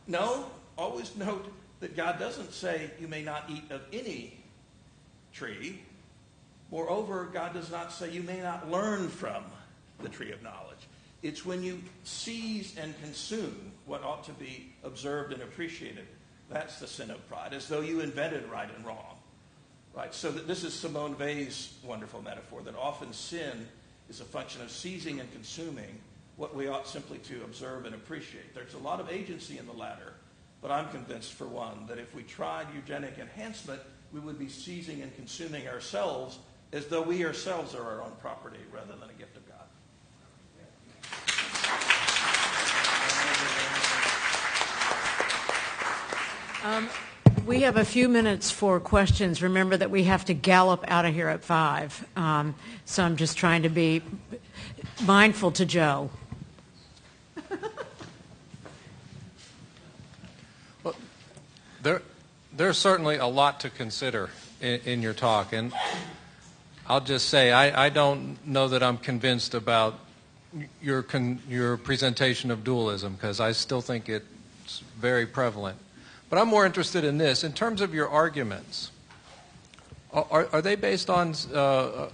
No. Always note that God doesn't say you may not eat of any tree. Moreover, God does not say you may not learn from the tree of knowledge. It's when you seize and consume what ought to be observed and appreciated. That's the sin of pride, as though you invented right and wrong. Right? So that this is Simone Weil's wonderful metaphor, that often sin is a function of seizing and consuming what we ought simply to observe and appreciate. There's a lot of agency in the latter, but I'm convinced, for one, that if we tried eugenic enhancement, we would be seizing and consuming ourselves as though we ourselves are our own property rather than a gift of God. We have a few minutes for questions. Remember that we have to gallop out of here at 5. So I'm just trying to be mindful to Joe. Well, there's certainly a lot to consider in your talk, and I'll just say I don't know that I'm convinced about your presentation of dualism, because I still think it's very prevalent. But I'm more interested in this. In terms of your arguments, are they based on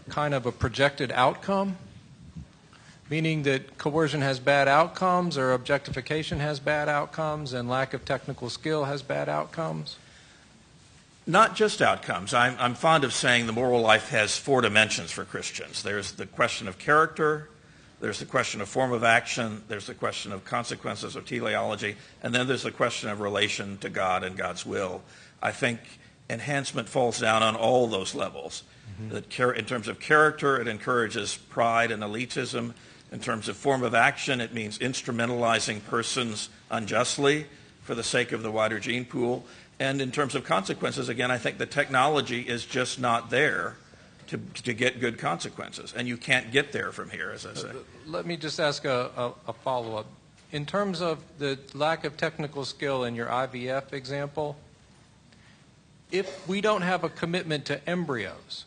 kind of a projected outcome? Meaning that coercion has bad outcomes, or objectification has bad outcomes, and lack of technical skill has bad outcomes? Not just outcomes. I'm fond of saying the moral life has 4 dimensions for Christians. There's the question of character, there's the question of form of action, there's the question of consequences or teleology, and then there's the question of relation to God and God's will. I think enhancement falls down on all those levels. Mm-hmm. In terms of character, it encourages pride and elitism. In terms of form of action, it means instrumentalizing persons unjustly for the sake of the wider gene pool. And in terms of consequences, again, I think the technology is just not there to get good consequences. And you can't get there from here, as I say. Let me just ask a follow-up. In terms of the lack of technical skill in your IVF example, if we don't have a commitment to embryos,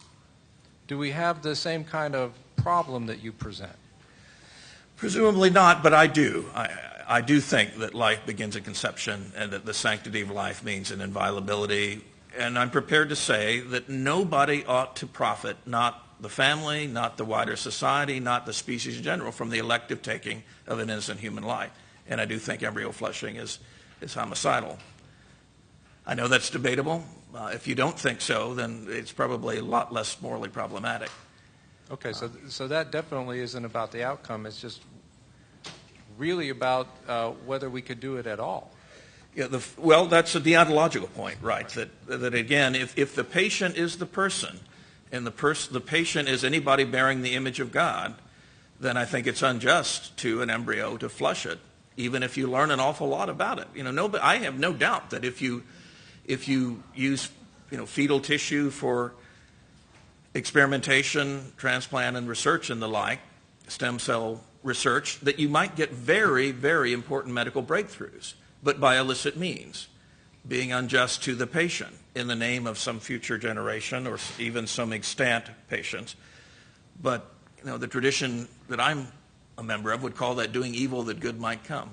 do we have the same kind of problem that you present? Presumably not, but I do. I do think that life begins at conception and that the sanctity of life means an inviolability. And I'm prepared to say that nobody ought to profit, not the family, not the wider society, not the species in general, from the elective taking of an innocent human life. And I do think embryo flushing is homicidal. I know that's debatable. If you don't think so, then it's probably a lot less morally problematic. Okay, so that definitely isn't about the outcome. It's just really about whether we could do it at all. Yeah, well, that's a deontological point, right? That again, if the patient is the person, and the patient is anybody bearing the image of God, then I think it's unjust to an embryo to flush it, even if you learn an awful lot about it. I have no doubt that if you use fetal tissue for experimentation, transplant, and research and the like, stem cell research, that you might get very, very important medical breakthroughs, but by illicit means, being unjust to the patient in the name of some future generation or even some extant patients. But the tradition that I'm a member of would call that doing evil that good might come.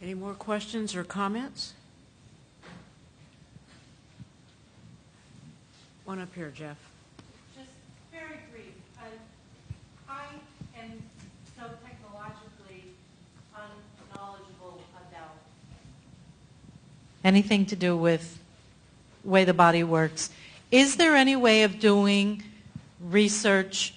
Any more questions or comments? One up here, Jeff. Just very brief. I am so technologically unknowledgeable about anything to do with the way the body works. Is there any way of doing research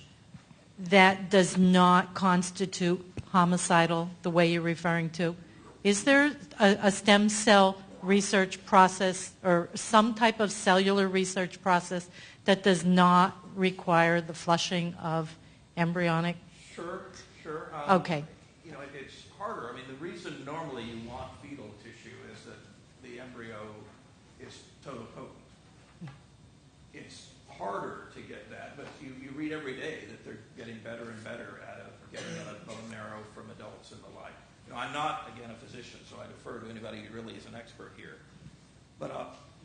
that does not constitute homicidal the way you're referring to? Is there a stem cell research process or some type of cellular research process that does not require the flushing of embryonic? Sure. Okay. It's harder. I mean, the reason normally you want fetal tissue is that the embryo is totopotent. It's harder to get that, but you read every day that they're getting better and better at getting a bone marrow from adults and the like. I'm not, again, a physician, so I defer to anybody who really is an expert here. But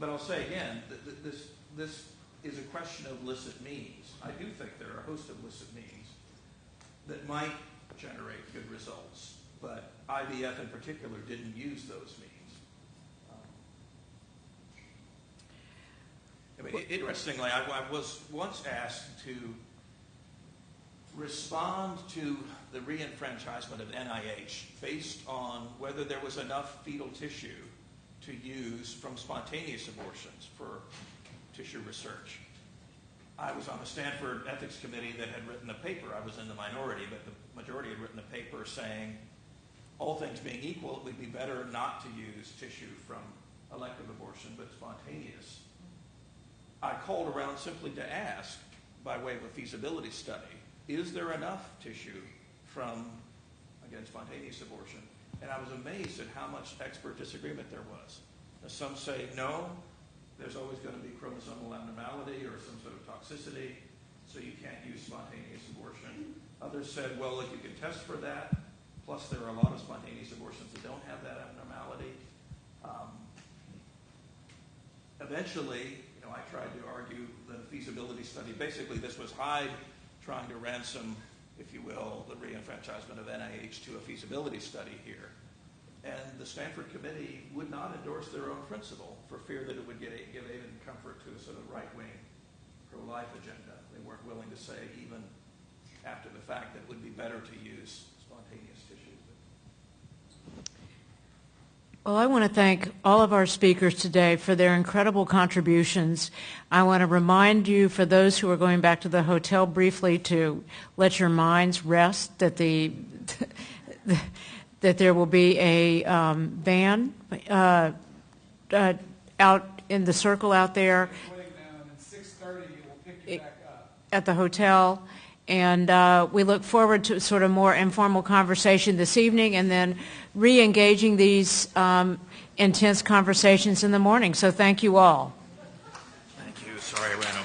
I'll say again, this is a question of licit means. I do think there are a host of licit means that might generate good results, but IVF in particular didn't use those means. Interestingly, I was once asked to respond to the re-enfranchisement of NIH based on whether there was enough fetal tissue to use from spontaneous abortions for tissue research. I was on the Stanford Ethics Committee that had written a paper. I was in the minority, but the majority had written a paper saying, all things being equal, it would be better not to use tissue from elective abortion, but spontaneous. I called around simply to ask, by way of a feasibility study, is there enough tissue from, again, spontaneous abortion? And I was amazed at how much expert disagreement there was. Now, some say, no, there's always going to be chromosomal abnormality or some sort of toxicity, so you can't use spontaneous abortion. Others said, well, look, you can test for that, plus there are a lot of spontaneous abortions that don't have that abnormality. Eventually, I tried to argue that a feasibility study, basically this was Hyde trying to ransom, if you will, the re-enfranchisement of NIH to a feasibility study here. And the Stanford Committee would not endorse their own principle for fear that it would give aid and comfort to a sort of right-wing pro-life agenda. They weren't willing to say, even after the fact, that it would be better to use spontaneous tissue. Well, I want to thank all of our speakers today for their incredible contributions. I want to remind you, for those who are going back to the hotel briefly, to let your minds rest, that that there will be a van out in the circle out there at the hotel. And we look forward to sort of more informal conversation this evening and then re-engaging these intense conversations in the morning. So thank you all. Thank you. Sorry I ran